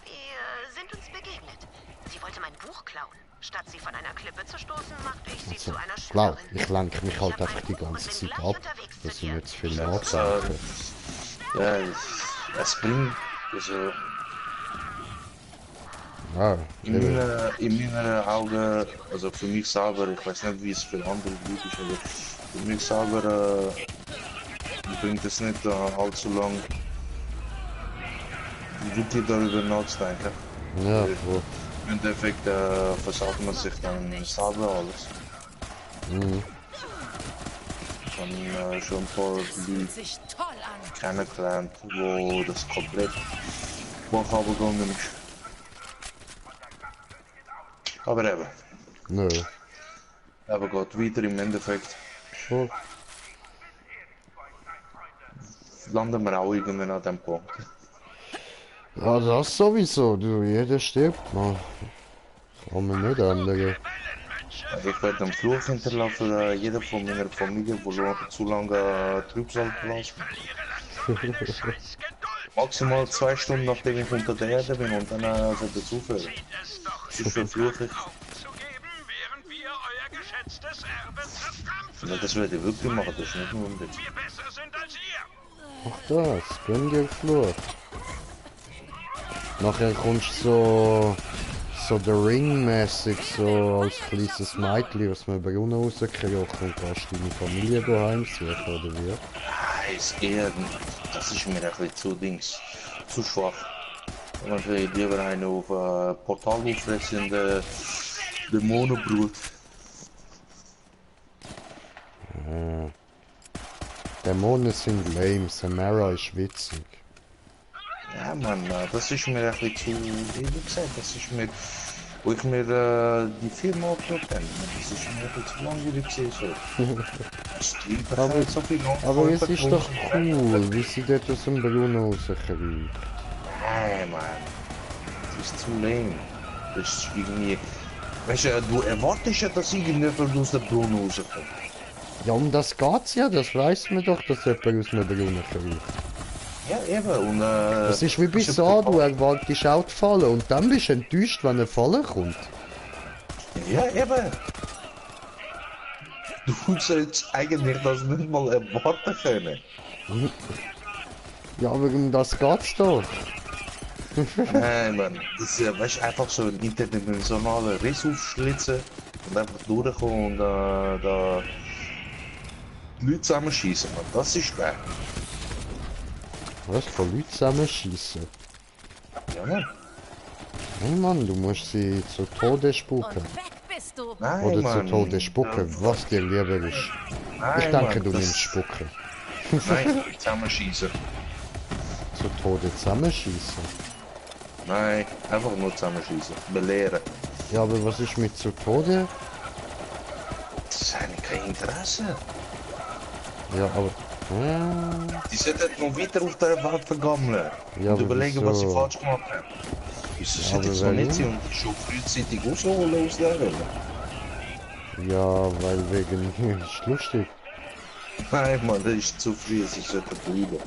Speaker 4: Wir sind uns begegnet. Sie wollte mein Buch klauen. Statt sie von einer Klippe zu stoßen, machte ich sie zu einer
Speaker 1: Klar,
Speaker 4: Schülerin.
Speaker 1: ich lenke mich halt
Speaker 4: Ich hab
Speaker 1: einfach
Speaker 4: ein
Speaker 1: die
Speaker 4: Buch und
Speaker 1: ganze
Speaker 4: bin
Speaker 1: Zeit
Speaker 4: gleich
Speaker 1: ab,
Speaker 4: unterwegs zu
Speaker 1: dass ich
Speaker 4: dir.
Speaker 1: nicht zu viel
Speaker 9: Ja,
Speaker 1: nachdenke.
Speaker 9: Ja, es bringt, also
Speaker 1: Ja,
Speaker 9: in meinen Augen, also für mich selber, ich weiß nicht, wie es für andere Leute ist, aber für mich selber bringt es nicht allzu lang, wirklich darüber nachzudenken.
Speaker 1: ja, voll.
Speaker 9: Im Endeffekt versaut man sich dann selber alles.
Speaker 1: Mhm.
Speaker 9: Dann schon ein paar Leute
Speaker 8: Sich toll an.
Speaker 9: kennengelernt, wo das komplett vorhaben gegangen ist. Aber eben,
Speaker 1: Nö.
Speaker 9: geht weiter im Endeffekt.
Speaker 1: Voll.
Speaker 9: Landen wir auch irgendwann an dem Punkt.
Speaker 1: Ja, das sowieso, du, jeder stirbt mal. Kann man nicht ändern.
Speaker 9: Also ich werde einen Fluch hinterlassen, jeder von meiner Familie, der zu lange Trübsal verlässt. Maximal 2 Stunden nachdem ich unter der Erde bin und dann soll das aufhören. Ich verfluche ich. Ja, das werde ich wirklich machen, das ist nicht nur ein Witz.
Speaker 1: Ach das, gönn dir Flur. Nachher kommst du so The Ring-mäßig, so als kleines Mädchen aus dem Brunnen rausgekrochen und kannst deine Familie heimsuchen, oder wie?
Speaker 9: Es eher, das ist mir ein bisschen zu Dings, zu schwach. Man will lieber einen auf Portal auffressende Dämonenbrut.
Speaker 1: Dämonen sind lame, Samara ist witzig.
Speaker 9: Ja man, das ist mir ein bisschen zu, wie gesagt, das ist mir, wo ich mir die Firma aufgehört habe, das ist mir ein bisschen zu langweilig gewesen.
Speaker 1: Aber es ist doch cool, wie sie dort aus dem Brunnen rauskommen.
Speaker 9: Nein, Mann. Das ist zu lame. Das ist irgendwie... Weißt du, du erwartest ja, dass irgendjemand aus dem Brunnen rauskommt.
Speaker 1: Ja, um das geht's ja, das weiß man doch, dass jemand aus dem Brunnen kommt.
Speaker 9: Ja, eben. Und,
Speaker 1: das ist wie bei so, du erwartest auch die Falle und dann bist du enttäuscht, wenn eine Falle kommt.
Speaker 9: Ja, eben. Du sollst eigentlich das nicht mal erwarten können.
Speaker 1: Ja, aber um das geht's doch.
Speaker 9: Nein, Mann. Das ist, weißt du, einfach so ein interdimensionaler Riss aufschlitzen und einfach durchkommen und da die Leute zusammenschießen, Mann. Das ist geil.
Speaker 1: Was, von Leuten zusammenschießen?
Speaker 9: Ja, Mann.
Speaker 1: Nein, Mann, du musst sie zu Tode spucken.
Speaker 8: Und weg bist du.
Speaker 9: Nein,
Speaker 1: Oder
Speaker 9: Mann.
Speaker 1: zu Tode spucken, was dir lieber ist.
Speaker 9: Nein,
Speaker 1: Ich denke,
Speaker 9: Mann,
Speaker 1: du
Speaker 9: das-
Speaker 1: nimmst spucken.
Speaker 9: Nein, zusammenschießen.
Speaker 1: Zu Tode zusammenschießen.
Speaker 9: Nein, einfach nur zusammenschießen. Belehren.
Speaker 1: Ja, aber was ist mit zu Tode?
Speaker 9: Das ist eigentlich kein Interesse.
Speaker 1: Ja, aber...
Speaker 9: Die sollten noch weiter auf der Welt vergammeln.
Speaker 1: Ja,
Speaker 9: Und
Speaker 1: aber
Speaker 9: überlegen, was sie
Speaker 1: wieso?
Speaker 9: falsch gemacht haben. Wieso
Speaker 1: Ja,
Speaker 9: sollte
Speaker 1: aber
Speaker 9: ich so
Speaker 1: warum?
Speaker 9: nicht sein und die schon frühzeitig rausholen aus der Welt?
Speaker 1: Ja, weil wegen... ist lustig.
Speaker 9: Nein, Mann, das ist zu früh, sie sollten bleiben.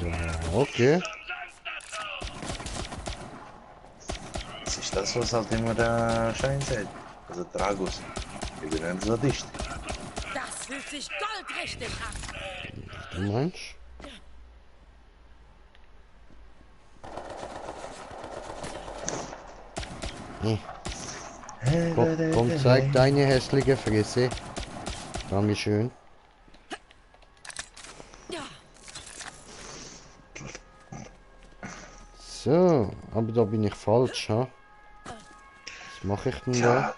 Speaker 1: Ja, okay.
Speaker 9: Das ist das, was halt immer der Schein sagt. Also Dragus. Ich bin ein Sadist.
Speaker 8: Das fühlt sich goldrichtig an.
Speaker 1: Du meinst? Komm, zeig deine hässliche Fresse. Dankeschön. So, aber da bin ich falsch, ha? Was mache ich denn da?
Speaker 9: Ja,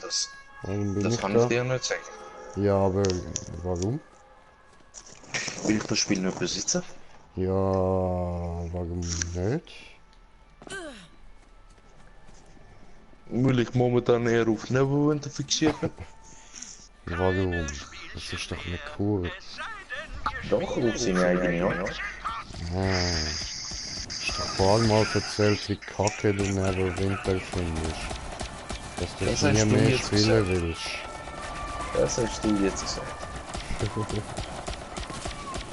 Speaker 1: Warum bin
Speaker 9: das
Speaker 1: ich
Speaker 9: kann
Speaker 1: da?
Speaker 9: ich dir nicht sagen.
Speaker 1: Ja, aber warum?
Speaker 9: Will ich das Spiel nicht besitzen?
Speaker 1: Ja, warum nicht?
Speaker 9: Weil ich momentan eher auf Neverwinter fixiert bin.
Speaker 1: Warum? Das ist doch nicht cool.
Speaker 9: Doch, auf seine eigene Art.
Speaker 1: Ich hab vor allem mal erzählt, wie kacke du Neverwinter findest. Dass du
Speaker 9: Das
Speaker 1: nie
Speaker 9: hast du
Speaker 1: mehr
Speaker 9: jetzt
Speaker 1: spielen
Speaker 9: gesagt.
Speaker 1: willst.
Speaker 9: Das hast du jetzt gesagt.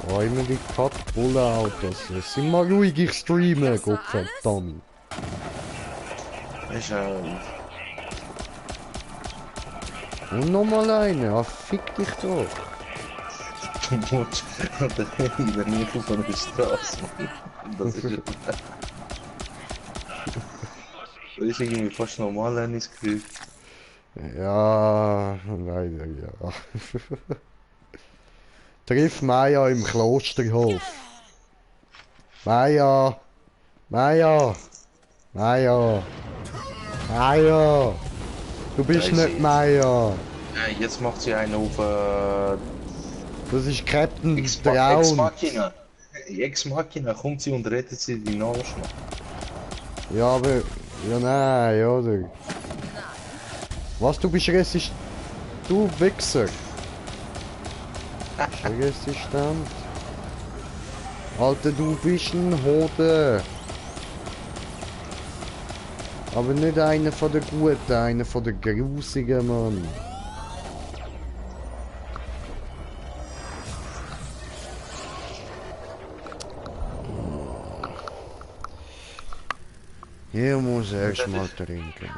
Speaker 1: Oh, immer die Kack-Bulle-Autos. Sind mal ruhig, ich streame, Gottverdammt.
Speaker 9: Ist
Speaker 1: Und nochmal eine, ah, fick dich doch.
Speaker 9: du musst in der Nähe von der Straße. Das ist das ist irgendwie fast normal, wenn ich das Gefühl.
Speaker 1: Ja, leider ja. Triff Maya im Klosterhof. Maya! Maya! Maya! Maya! Du bist
Speaker 9: Da ist
Speaker 1: nicht
Speaker 9: sie.
Speaker 1: Maya!
Speaker 9: Jetzt macht sie einen auf
Speaker 1: Das ist Captain
Speaker 9: Ex
Speaker 1: Traun.
Speaker 9: Machina. Ex Machina kommt sie und rettet sie die Arsch.
Speaker 1: Ja, aber... Ja, nein, oder? Was, du bist resistent? Du Wichser! Bist du resistent? Alter, du bist ein Hode! Aber nicht einer von der Guten, einer von der Grusigen, Mann. Hier muss erst mal trinken.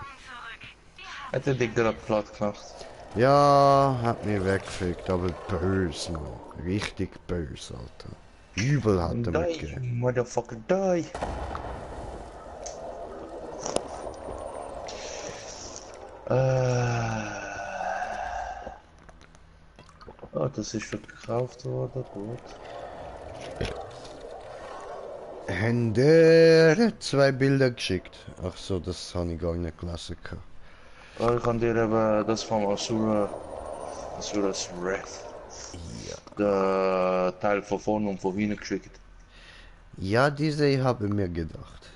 Speaker 9: Hat er dich gerade platt gemacht?
Speaker 1: Ja, hat mich weggefickt, aber böse, Mann. Richtig böse, Alter. Übel hat er mir
Speaker 9: Die,
Speaker 1: gegeben.
Speaker 9: Motherfucker, die. Oh, das ist verkauft worden, gut.
Speaker 1: Haben der 2 Bilder geschickt? Ach so, das habe ich gar nicht gelesen.
Speaker 9: Oh, ich kann dir eben das von Asura's Wrath.
Speaker 1: Ja.
Speaker 9: Der Teil von vorne und von hinten geschickt.
Speaker 1: Ja, diese habe ich mir gedacht.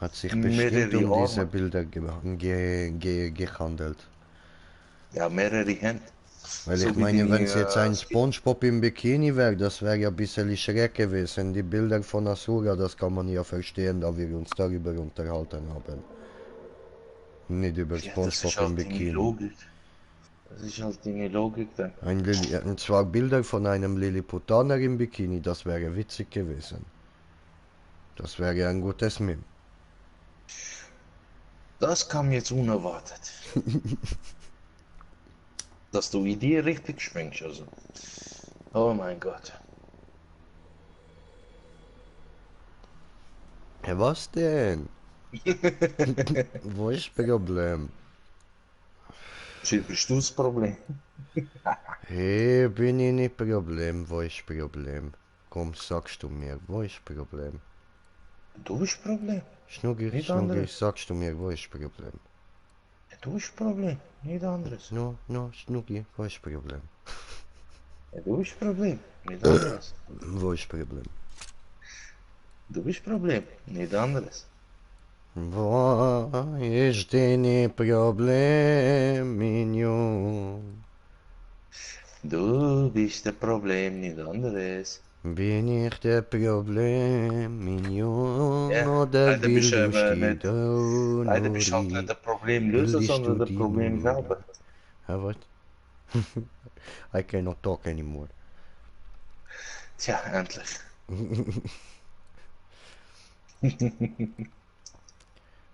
Speaker 1: Hat sich bestimmt
Speaker 9: Mehrere
Speaker 1: um diese
Speaker 9: Arme.
Speaker 1: Bilder gehandelt.
Speaker 9: Ja, mehrere Hände.
Speaker 1: Weil
Speaker 9: So
Speaker 1: ich
Speaker 9: wie
Speaker 1: meine,
Speaker 9: die,
Speaker 1: wenn es jetzt ein
Speaker 9: Skin-
Speaker 1: Spongebob im Bikini wäre, das wäre ja ein bisschen schräg gewesen. Die Bilder von Asura, das kann man ja verstehen, da wir uns darüber unterhalten haben. Nicht über
Speaker 9: Ja, das ist
Speaker 1: Spongebob
Speaker 9: halt
Speaker 1: im
Speaker 9: deine
Speaker 1: Bikini.
Speaker 9: Logik. Das ist halt deine Logik dann.
Speaker 1: Und zwar Bilder von einem Lilliputaner im Bikini, das wäre witzig gewesen. Das wäre ein gutes Meme.
Speaker 9: Das kam jetzt unerwartet. Dass du Idee richtig schwingst, also. Oh mein Gott.
Speaker 1: Ja, was denn? Wo ist das Problem?
Speaker 9: Bist du das Problem?
Speaker 1: Hey, bin ich nicht Problem. Wo ist das Problem? Komm, sagst du mir, wo ist das Problem?
Speaker 9: Du bist das Problem.
Speaker 1: Schnucki,
Speaker 9: Nicht
Speaker 1: Schnucki,
Speaker 9: anderes.
Speaker 1: sagst du mir, wo ist das Problem?
Speaker 9: Du bist das Problem, nicht anderes.
Speaker 1: No, Schnucki, wo ist das Problem?
Speaker 9: Du bist das Problem, nicht anderes.
Speaker 1: Wo ist das Problem?
Speaker 9: Du bist das Problem, nicht anderes.
Speaker 1: Wo ist dein Problem, Mignon?
Speaker 9: Du bist das Problem, nicht anderes.
Speaker 1: Bin ich der Problem, Mignon?
Speaker 9: Ja,
Speaker 1: Oder
Speaker 9: leider bist
Speaker 1: will
Speaker 9: du
Speaker 1: du
Speaker 9: aber
Speaker 1: die
Speaker 9: nicht. Leider bist du halt nicht das Problemlöser,
Speaker 1: Willst
Speaker 9: sondern
Speaker 1: du
Speaker 9: das
Speaker 1: die
Speaker 9: Problem
Speaker 1: nur?
Speaker 9: selber.
Speaker 1: What? I cannot talk anymore.
Speaker 9: Tja, endlich.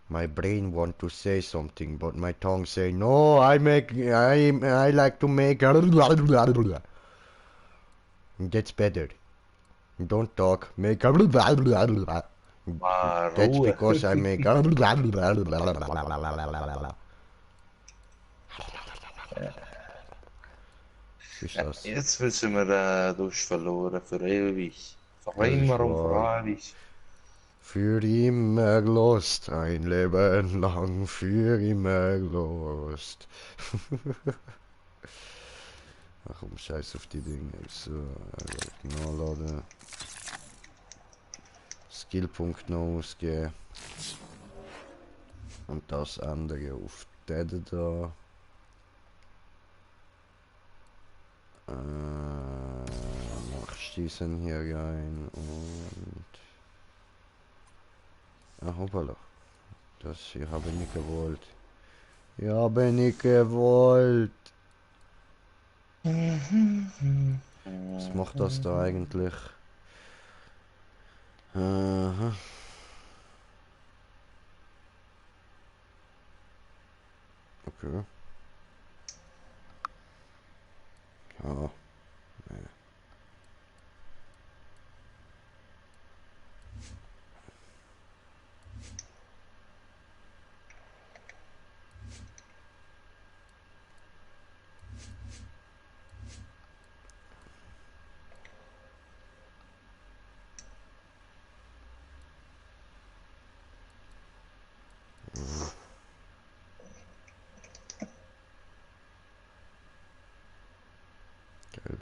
Speaker 1: My brain want to say something, but my tongue say no. I like to make. That's better. Don't talk. Make. That's
Speaker 9: Ruhe.
Speaker 1: because I make. Ist das?
Speaker 9: Jetzt wissen wir, du hast verloren für ewig. Für immer und für ewig.
Speaker 1: Für immer lost, ein Leben lang, für immer lost. Ach komm, scheiß auf die Dinge. So, nachladen. Skillpunkt noch ausgeben. Und das andere auf den da. Machst diesen hier rein und... Ah, hoppala. Das hier habe ich nicht gewollt. Ich habe nicht gewollt. Was macht das da eigentlich? Aha. Okay. Ja. Nee. Geil.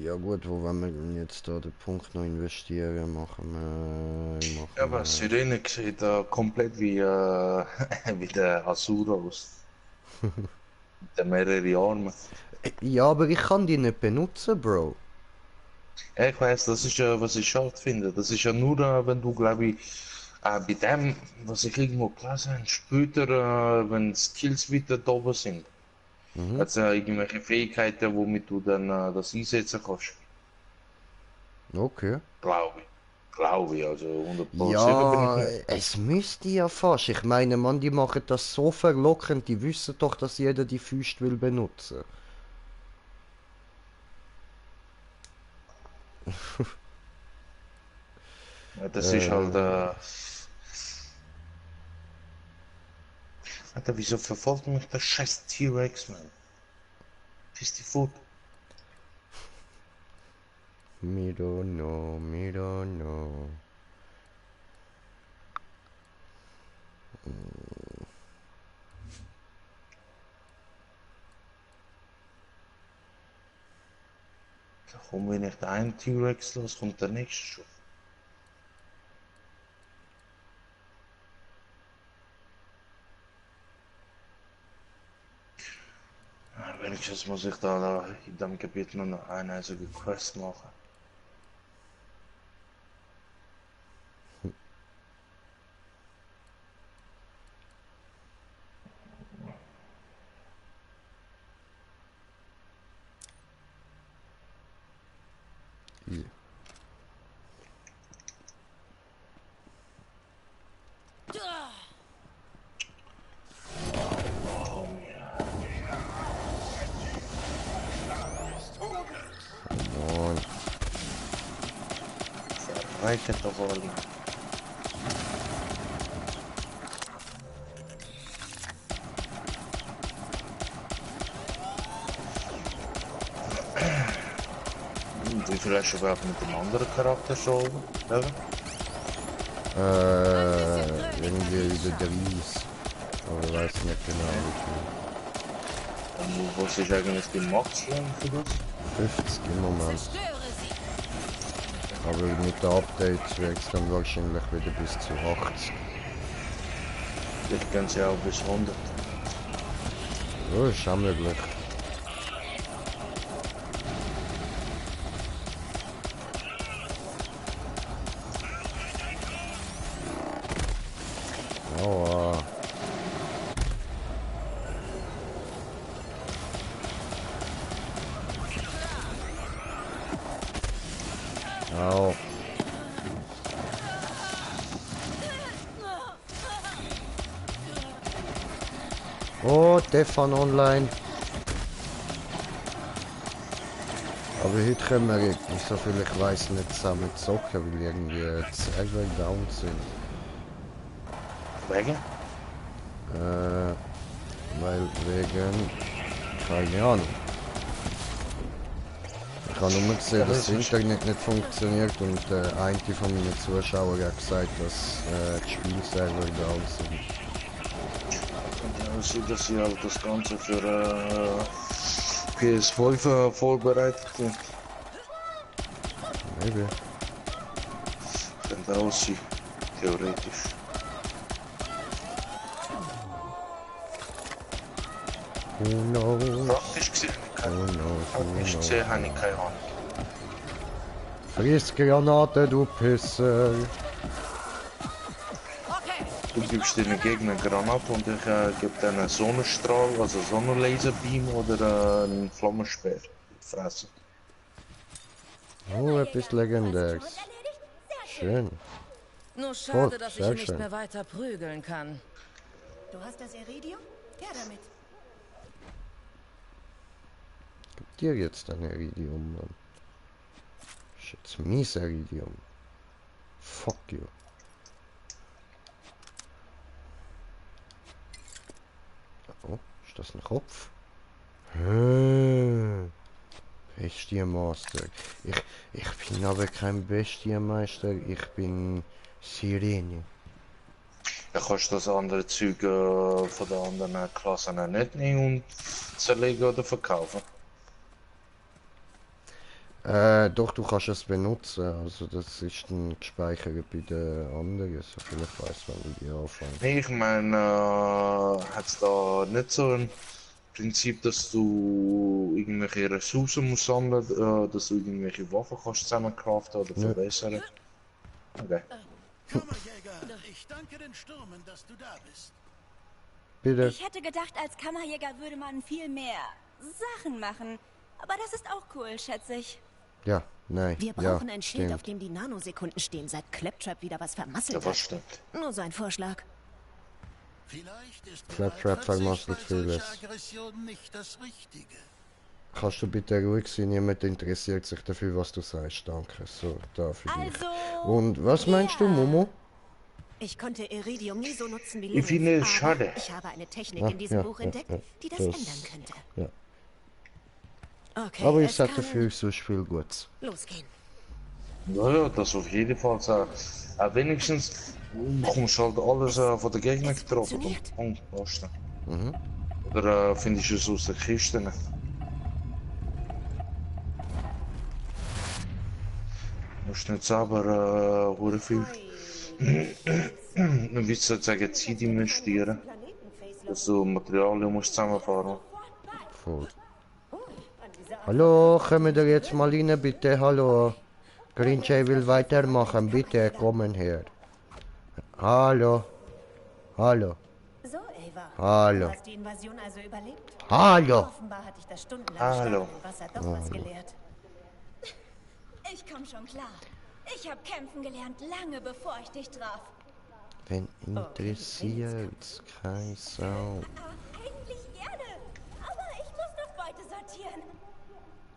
Speaker 1: Ja gut, wo wollen wir jetzt da den Punkt noch investieren? Machen
Speaker 9: Ja,
Speaker 1: wir...
Speaker 9: aber Sirene sieht komplett wie, wie der Azur aus. Mit den mehreren Armen.
Speaker 1: Ja, aber ich kann die nicht benutzen, Bro.
Speaker 9: Ja, ich weiß, das ist ja, was ich schade finde. Das ist ja nur, wenn du, glaube ich, bei dem, was ich irgendwo gelesen habe, später, wenn Skills wieder da oben sind. Also irgendwelche Fähigkeiten, womit du dann das einsetzen kannst.
Speaker 1: Okay.
Speaker 9: Glaube ich, also 100% sicher bin
Speaker 1: Ja,
Speaker 9: ich nicht.
Speaker 1: es müsste ja fast. Ich meine, Mann, die machen das so verlockend. Die wissen doch, dass jeder die Füße will benutzen.
Speaker 9: Ja, das ist halt, Alter, wieso verfolgt mich der scheiß T-Rex, man? Piss die Foot.
Speaker 1: Me don't know, me don't know.
Speaker 9: Komm, wenn ich der einen T-Rex los, kommt der nächste schon. Ja, wenigstens muss ich da in dem Gebiet nur eine einzige Quest machen.
Speaker 1: Easy. Moin.
Speaker 9: Verreitet doch alle. Wie viel hast du überhaupt mit dem anderen Charakter schon? Oder?
Speaker 1: Irgendwie der Dries. Aber ich weiß nicht genau wie viel.
Speaker 9: Und was ist eigentlich die Maximum für das?
Speaker 1: 50 im Moment. Aber mit den Updates wird es dann wahrscheinlich wieder bis zu 80.
Speaker 9: Ich kann sie auch bis 100.
Speaker 1: Ja, ist auch möglich. Aua. Au. Oh, Stefan online. Aber heute können wir nicht so viel, ich weiß nicht, zusammen zocken, weil irgendwie die Server down sind.
Speaker 9: Wegen?
Speaker 1: Weil wegen... Keine Ahnung. Ich habe nur gesehen, dass das Internet nicht funktioniert und eine von meinen Zuschauern hat gesagt, dass die Spielserver da aus sind.
Speaker 9: Ja, sieht, dass sie halt das Ganze für PS5 vorbereitet sind.
Speaker 1: Maybe.
Speaker 9: Könnte aussehen, theoretisch.
Speaker 1: Who knows?
Speaker 9: Praktisch gesehen, praktisch gesehen habe ich keine Ahnung.
Speaker 1: Friss Granate, du Pisser!
Speaker 9: Du gibst den Gegner eine Granate und ich gebe dann einen Sonnenstrahl, also Sonnenlaserbeam oder einen Flammenspeer. Fressen.
Speaker 1: Oh, etwas Legendäres. Schön.
Speaker 8: Nur schade,
Speaker 1: Oh,
Speaker 8: dass ich
Speaker 1: sehr
Speaker 8: ihn nicht
Speaker 1: schön.
Speaker 8: mehr weiter prügeln kann.
Speaker 4: Du hast das Iridium? Her damit.
Speaker 1: Gib dir jetzt ein Iridium, Mann. Ist jetzt mies Iridium. Fuck you. Oh, ist das ein Kopf? Bestienmaster. Ich bin aber kein Bestienmeister, ich bin Sirene.
Speaker 9: Dann kannst du das andere Zeug von den anderen Klassen nicht nehmen und zerlegen oder verkaufen.
Speaker 1: Doch, du kannst es benutzen, also das ist dann gespeichert bei den anderen, so viel ich weiss, wenn du die anfängst.
Speaker 9: Nee, ich meine, hat es da nicht so ein Prinzip, dass du irgendwelche Ressourcen musst sammeln, dass du irgendwelche Waffen kannst zusammencraften oder
Speaker 1: Nö.
Speaker 9: verbessern? Okay.
Speaker 7: Kammerjäger, ich danke den Stürmen, dass du da bist.
Speaker 1: Bitte.
Speaker 3: Ich hätte gedacht, als Kammerjäger würde man viel mehr Sachen machen. Aber das ist auch cool, schätze ich.
Speaker 1: Ja, nein,
Speaker 4: Wir
Speaker 1: ja,
Speaker 4: brauchen ein Schild,
Speaker 1: stimmt.
Speaker 4: auf dem die Nanosekunden stehen, seit Claptrap wieder was vermasselt
Speaker 9: Ja, was
Speaker 4: hat.
Speaker 9: stimmt.
Speaker 4: Nur so ein Vorschlag.
Speaker 7: Vielleicht ist
Speaker 1: Claptrap vermasselt vieles.
Speaker 7: Aggression nicht das Richtige.
Speaker 1: Kannst du bitte ruhig sein, niemand interessiert sich dafür, was du sagst, danke. So, da für dich.
Speaker 3: Also,
Speaker 1: Und was meinst du, Momo?
Speaker 4: Ich konnte Iridium nie so nutzen wie
Speaker 9: Ich
Speaker 4: Lilith,
Speaker 9: finde es
Speaker 4: aber
Speaker 9: schade.
Speaker 4: ich habe eine Technik
Speaker 1: Ja,
Speaker 4: in diesem
Speaker 1: ja,
Speaker 4: Buch
Speaker 1: ja,
Speaker 4: entdeckt,
Speaker 1: ja.
Speaker 4: die das
Speaker 1: Das-
Speaker 4: ändern könnte.
Speaker 1: Ja.
Speaker 4: Okay,
Speaker 1: Aber ich
Speaker 4: es
Speaker 1: sag
Speaker 4: kann
Speaker 1: dafür so viel Gutes.
Speaker 4: losgehen.
Speaker 9: Naja, das auf jeden Fall so. Wenigstens bekommst du halt alles von den Gegnern
Speaker 4: Es
Speaker 9: getroffen.
Speaker 4: funktioniert.
Speaker 9: Und Posten.
Speaker 1: Mhm.
Speaker 9: Oder findest du es aus den Kisten? Du musst nicht selber hure viel wie sozusagen Zeit investieren, dass du Materialien musst zusammenfahren.
Speaker 1: Voll. Hallo, kommen wir jetzt mal rein, bitte, hallo. Green Jay will weitermachen, bitte, kommen her. Hallo. Hallo.
Speaker 4: So, Ava.
Speaker 1: Hallo.
Speaker 4: Du hast die Invasion also überlebt?
Speaker 1: Hallo.
Speaker 4: Offenbar hat dich das stundenlang
Speaker 9: Hallo.
Speaker 4: stark im Wasser doch was gelehrt.
Speaker 3: ich komm schon klar. Ich habe kämpfen gelernt, lange bevor ich dich traf.
Speaker 1: Wen interessiert's? Kein Sau.
Speaker 3: Ach, eigentlich gerne. Aber ich muss noch Beute sortieren.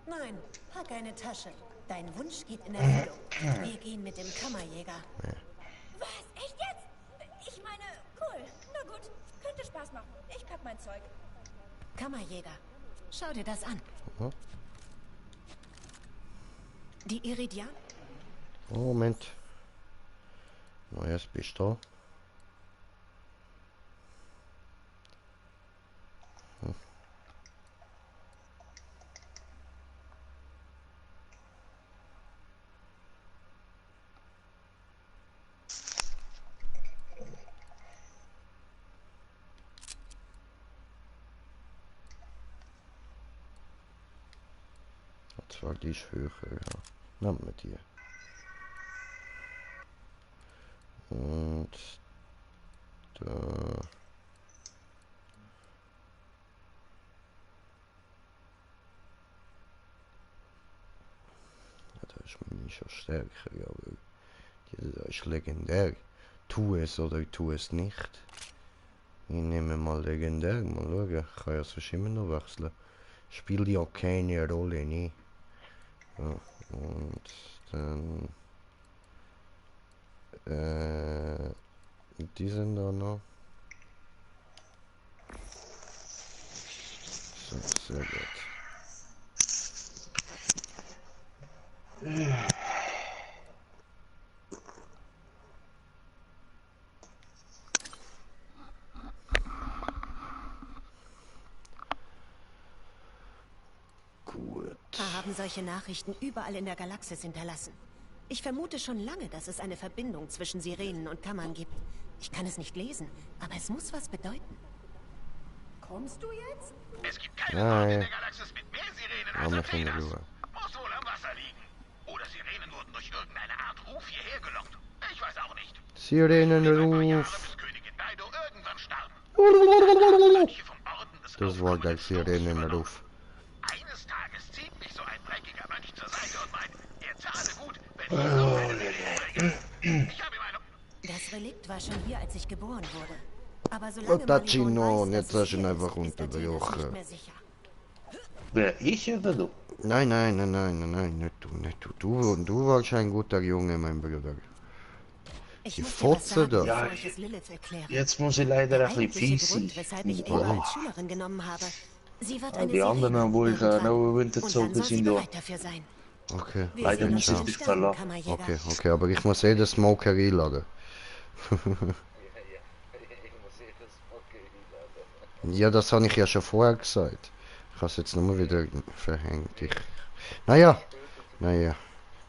Speaker 4: Nein, pack eine Tasche. Dein Wunsch geht in Erfüllung. Wir gehen mit dem Kammerjäger.
Speaker 3: Was? Echt jetzt? Ich meine, cool. Na gut, könnte Spaß machen. Ich pack mein Zeug.
Speaker 4: Kammerjäger, schau dir das an.
Speaker 1: Mhm.
Speaker 4: Die Iridian?
Speaker 1: Oh, Moment. Na, jetzt bist du da. Zwar die ist höher, ja. Nehmen wir die. Und da. Ja, da ist meine schon stärker, aber die da ist legendär. Tu es oder tu es nicht. Ich nehme mal legendär, mal schauen. Ich kann ja sonst immer noch wechseln. Spielt ja keine Rolle, ne? Ja, und dann Und die sind da noch. So, sehr gut. Gut.
Speaker 4: Haben solche Nachrichten überall in der Galaxis hinterlassen. Ich vermute schon lange, dass es eine Verbindung zwischen Sirenen und Kammern gibt. Ich kann es nicht lesen, aber es muss was bedeuten. Kommst du jetzt?
Speaker 5: Es gibt keinen Ort in der Galaxis mit mehr Sirenen als Athenas. Muss wohl am Wasser liegen. Oder Sirenen wurden durch irgendeine Art Ruf hierher gelockt. Ich weiß auch nicht.
Speaker 1: Sirenenruf.
Speaker 5: Bis Königin Daido irgendwann starb.
Speaker 1: Das war der Sirenenruf.
Speaker 5: Eines Tages zieht mich so ein dreckiger Mönch zur Seite und meint, er zahle gut, wenn ich so eine Serie bringe. Ich habe ihm eine...
Speaker 4: Das Relikt war schon hier, als ich geboren wurde. Aber
Speaker 1: Oh,
Speaker 4: solange
Speaker 1: Tachino,
Speaker 4: Malibon
Speaker 1: jetzt
Speaker 4: weiß,
Speaker 1: hast du ihn
Speaker 4: dass
Speaker 1: einfach
Speaker 4: es ist, ist Athenas nicht
Speaker 1: unterbrochen.
Speaker 4: mehr sicher.
Speaker 9: Wer, ich oder du?
Speaker 1: Nein, nein, nein, nein, nein, nein, nicht du, nicht du. Du warst ein guter Junge, mein Bruder.
Speaker 4: Ich
Speaker 1: Die
Speaker 4: muss dir was
Speaker 1: Fotze
Speaker 4: sagen,
Speaker 1: da.
Speaker 4: bevor
Speaker 9: Ja,
Speaker 4: ich es Lilith erkläre.
Speaker 9: Jetzt muss ich leider
Speaker 4: Der
Speaker 9: ein bisschen
Speaker 4: eigentliche
Speaker 9: fies
Speaker 4: Grund,
Speaker 9: sein.
Speaker 4: weshalb ich
Speaker 1: Warum?
Speaker 4: Ava als Schülerin genommen habe. Sie wird eine
Speaker 9: Die anderen,
Speaker 4: Sirene
Speaker 9: wo ich
Speaker 4: irgendwann.
Speaker 9: noch
Speaker 4: Und
Speaker 9: runtergezogen
Speaker 4: dann soll sie
Speaker 9: sind, da.
Speaker 4: bereit dafür sein.
Speaker 1: Okay.
Speaker 4: Wir
Speaker 9: Leider
Speaker 4: sehen
Speaker 9: muss
Speaker 4: uns
Speaker 9: ich
Speaker 4: im
Speaker 9: dich
Speaker 4: Sterben,
Speaker 9: verlassen.
Speaker 4: Kammerjäger.
Speaker 1: Okay, aber ich muss den Smoker einladen. Ja, das habe ich ja schon vorher gesagt. Ich habe es jetzt nochmal wieder verhängt. Naja.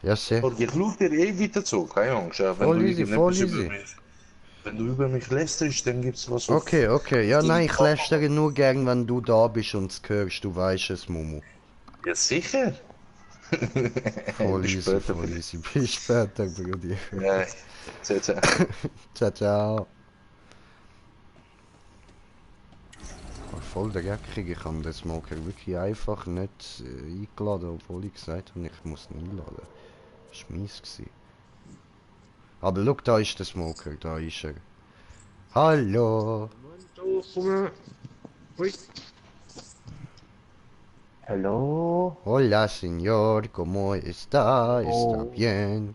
Speaker 1: Ja, sehr.
Speaker 9: Und ich schaue dir eh wieder zu, keine Angst. Ja, wenn
Speaker 1: Voll
Speaker 9: du
Speaker 1: easy,
Speaker 9: irgendetwas
Speaker 1: voll
Speaker 9: über
Speaker 1: easy.
Speaker 9: mich, wenn du über mich lästerst, dann gibt's was auf.
Speaker 1: Okay. Ja, nein, ich lästere nur gern, wenn du da bist und es hörst. Du weißt es, Mumu.
Speaker 9: Ja, sicher.
Speaker 1: Voll
Speaker 9: Bis
Speaker 1: easy,
Speaker 9: später,
Speaker 1: voll
Speaker 9: Bruder.
Speaker 1: easy. Bis später, Brudi.
Speaker 9: Ja, ciao.
Speaker 1: Ciao. Voll der Geckig, ich habe den Smoker wirklich einfach nicht eingeladen, obwohl ich gesagt habe, ich muss ihn einladen. Das war mies gewesen. Aber schau, da ist der Smoker, da ist er. Hallo!
Speaker 6: Hallo?
Speaker 1: Hola, señor, ¿cómo está? ¿Está bien?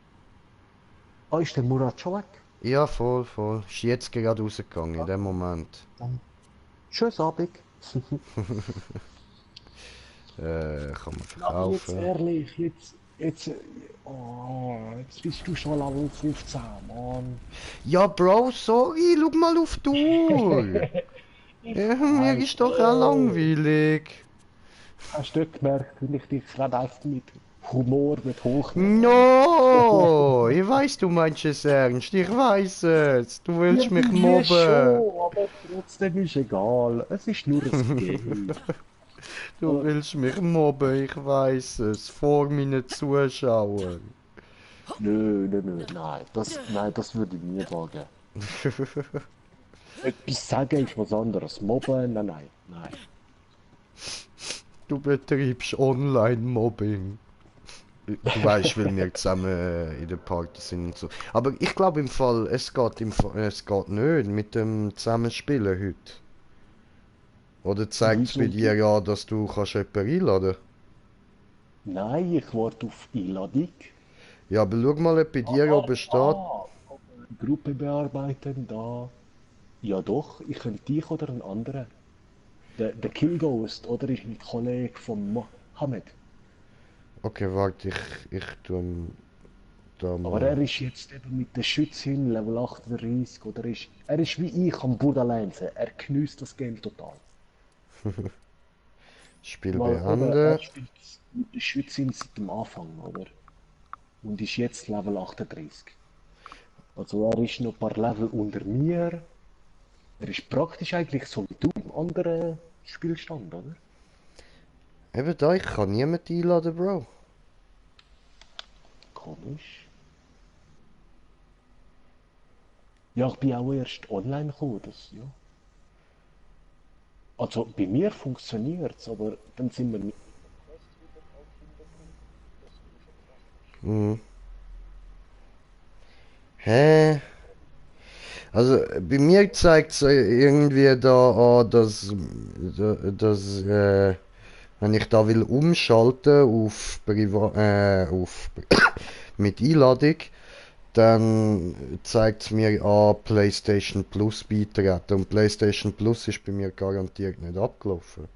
Speaker 6: Ah, ist der Murat schon weg?
Speaker 1: Ja, voll. Ist jetzt gerade rausgegangen, in dem Moment.
Speaker 6: Tschüss, Abend.
Speaker 1: Kann man
Speaker 10: Jetzt
Speaker 1: verkaufen.
Speaker 10: ehrlich, jetzt bist du schon Level 15, Mann.
Speaker 1: Ja, Bro, sorry, schau mal auf die Uhr. Ja, mir ist doch auch langweilig.
Speaker 10: Hast du gemerkt, wie ich dich gerade einfach mit Humor, mit Hochmut...
Speaker 1: No, ich weiß, du meinst es ernst, ich weiß es. Du willst mich mobben.
Speaker 10: Schon, aber trotzdem ist egal. Es ist nur ein Game.
Speaker 1: Du willst mich mobben, ich weiß es. Vor meinen Zuschauern.
Speaker 10: Nö, nein, das würde ich nie wagen. Etwas sagen ist was anderes. Mobben, nein.
Speaker 1: Du betreibst Online-Mobbing. Du weißt, weil wir zusammen in der Party sind und so. Aber ich glaube im Fall, es geht nicht mit dem Zusammenspielen heute. Oder zeigt es bei dir ja, dass du kannst jemanden einladen?
Speaker 10: Nein, ich warte auf Einladung.
Speaker 1: Ja, aber schau mal, ob bei dir oben steht.
Speaker 10: Gruppe bearbeiten, da. Ja doch, ich könnte dich oder einen anderen. Der Kill Ghost, oder ist ein Kollege von Mohammed.
Speaker 1: Okay, warte, ich tue da mal.
Speaker 10: Aber er ist jetzt eben mit der Schützin Level 38, oder er ist wie ich am Borderlands. Er genießt das Game total.
Speaker 1: Spiel
Speaker 10: Weil, oder,
Speaker 1: beenden.
Speaker 10: er spielt mit der Schützin seit dem Anfang, oder? Und ist jetzt Level 38. Also er ist noch ein paar Level unter mir. Er ist praktisch eigentlich so wie du im anderen Spielstand, oder?
Speaker 1: Eben da, ich kann niemanden einladen, Bro.
Speaker 10: Komisch. Ja, ich bin auch erst online gekommen, das, ja. Also bei mir funktioniert's, aber dann sind wir nicht.
Speaker 1: Hä? Also bei mir zeigt es irgendwie da an, dass wenn ich da will umschalten auf mit Einladung, dann zeigt es mir an PlayStation Plus beitreten. Und PlayStation Plus ist bei mir garantiert nicht abgelaufen.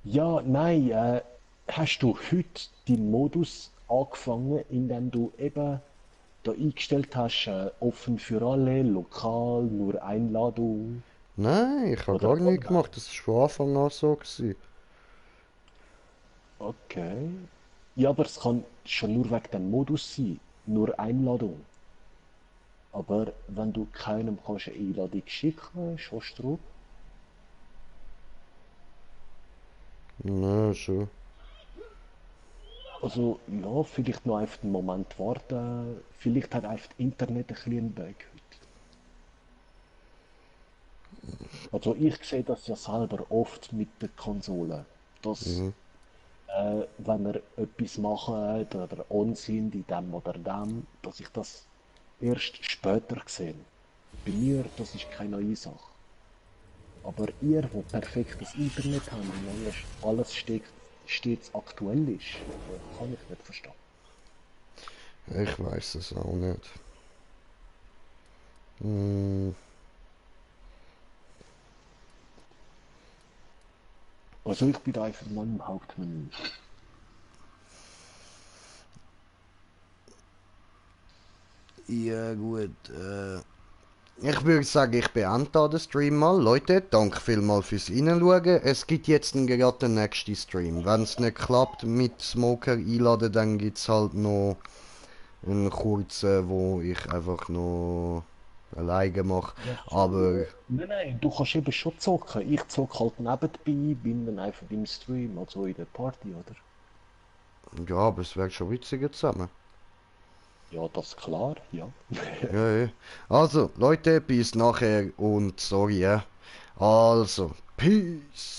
Speaker 10: Ja, nein, hast du heute den Modus angefangen, indem du eben da eingestellt hast, offen für alle, lokal, nur Einladung
Speaker 1: Nein, ich habe
Speaker 10: oder
Speaker 1: gar nichts
Speaker 10: online?
Speaker 1: gemacht. Das war von Anfang an so gewesen.
Speaker 10: Okay. Ja, aber es kann schon nur wegen dem Modus sein, nur Einladung. Aber wenn du keinem kannst eine Einladung schicken, schaust du drauf.
Speaker 1: Na, schon.
Speaker 10: Also ja, vielleicht noch einfach einen Moment warten. Vielleicht hat einfach das Internet ein bisschen einen Bug heute. Also ich sehe das ja selber oft mit der Konsole, dass
Speaker 1: Mhm.
Speaker 10: wenn wir etwas machen oder on sind in dem oder dem, dass ich das erst später sehe. Bei mir, das ist keine neue Sache. Aber ihr, wo perfektes Internet habt und alles stets aktuell ist, kann ich nicht verstehen.
Speaker 1: Ich weiß es auch nicht. Hm.
Speaker 10: Also ich bin da einfach mal im Hauptmenü.
Speaker 1: Ja gut, ich würde sagen, ich beende da den Stream mal. Leute, danke vielmals fürs Reinschauen. Es gibt jetzt gerade den nächsten Stream. Wenn es nicht klappt mit Smoker einladen, dann gibt es halt noch einen kurzen, wo ich einfach noch alleine mache.
Speaker 10: Ja,
Speaker 1: Aber
Speaker 10: nein, du kannst eben schon zocken. Ich zocke halt nebenbei, bin dann einfach im Stream, also in der Party, oder?
Speaker 1: ja, aber es wäre schon witziger zusammen.
Speaker 10: Ja, das ist klar, ja.
Speaker 1: Ja, ja. Also, Leute, bis nachher und sorry, ja. Also, Peace.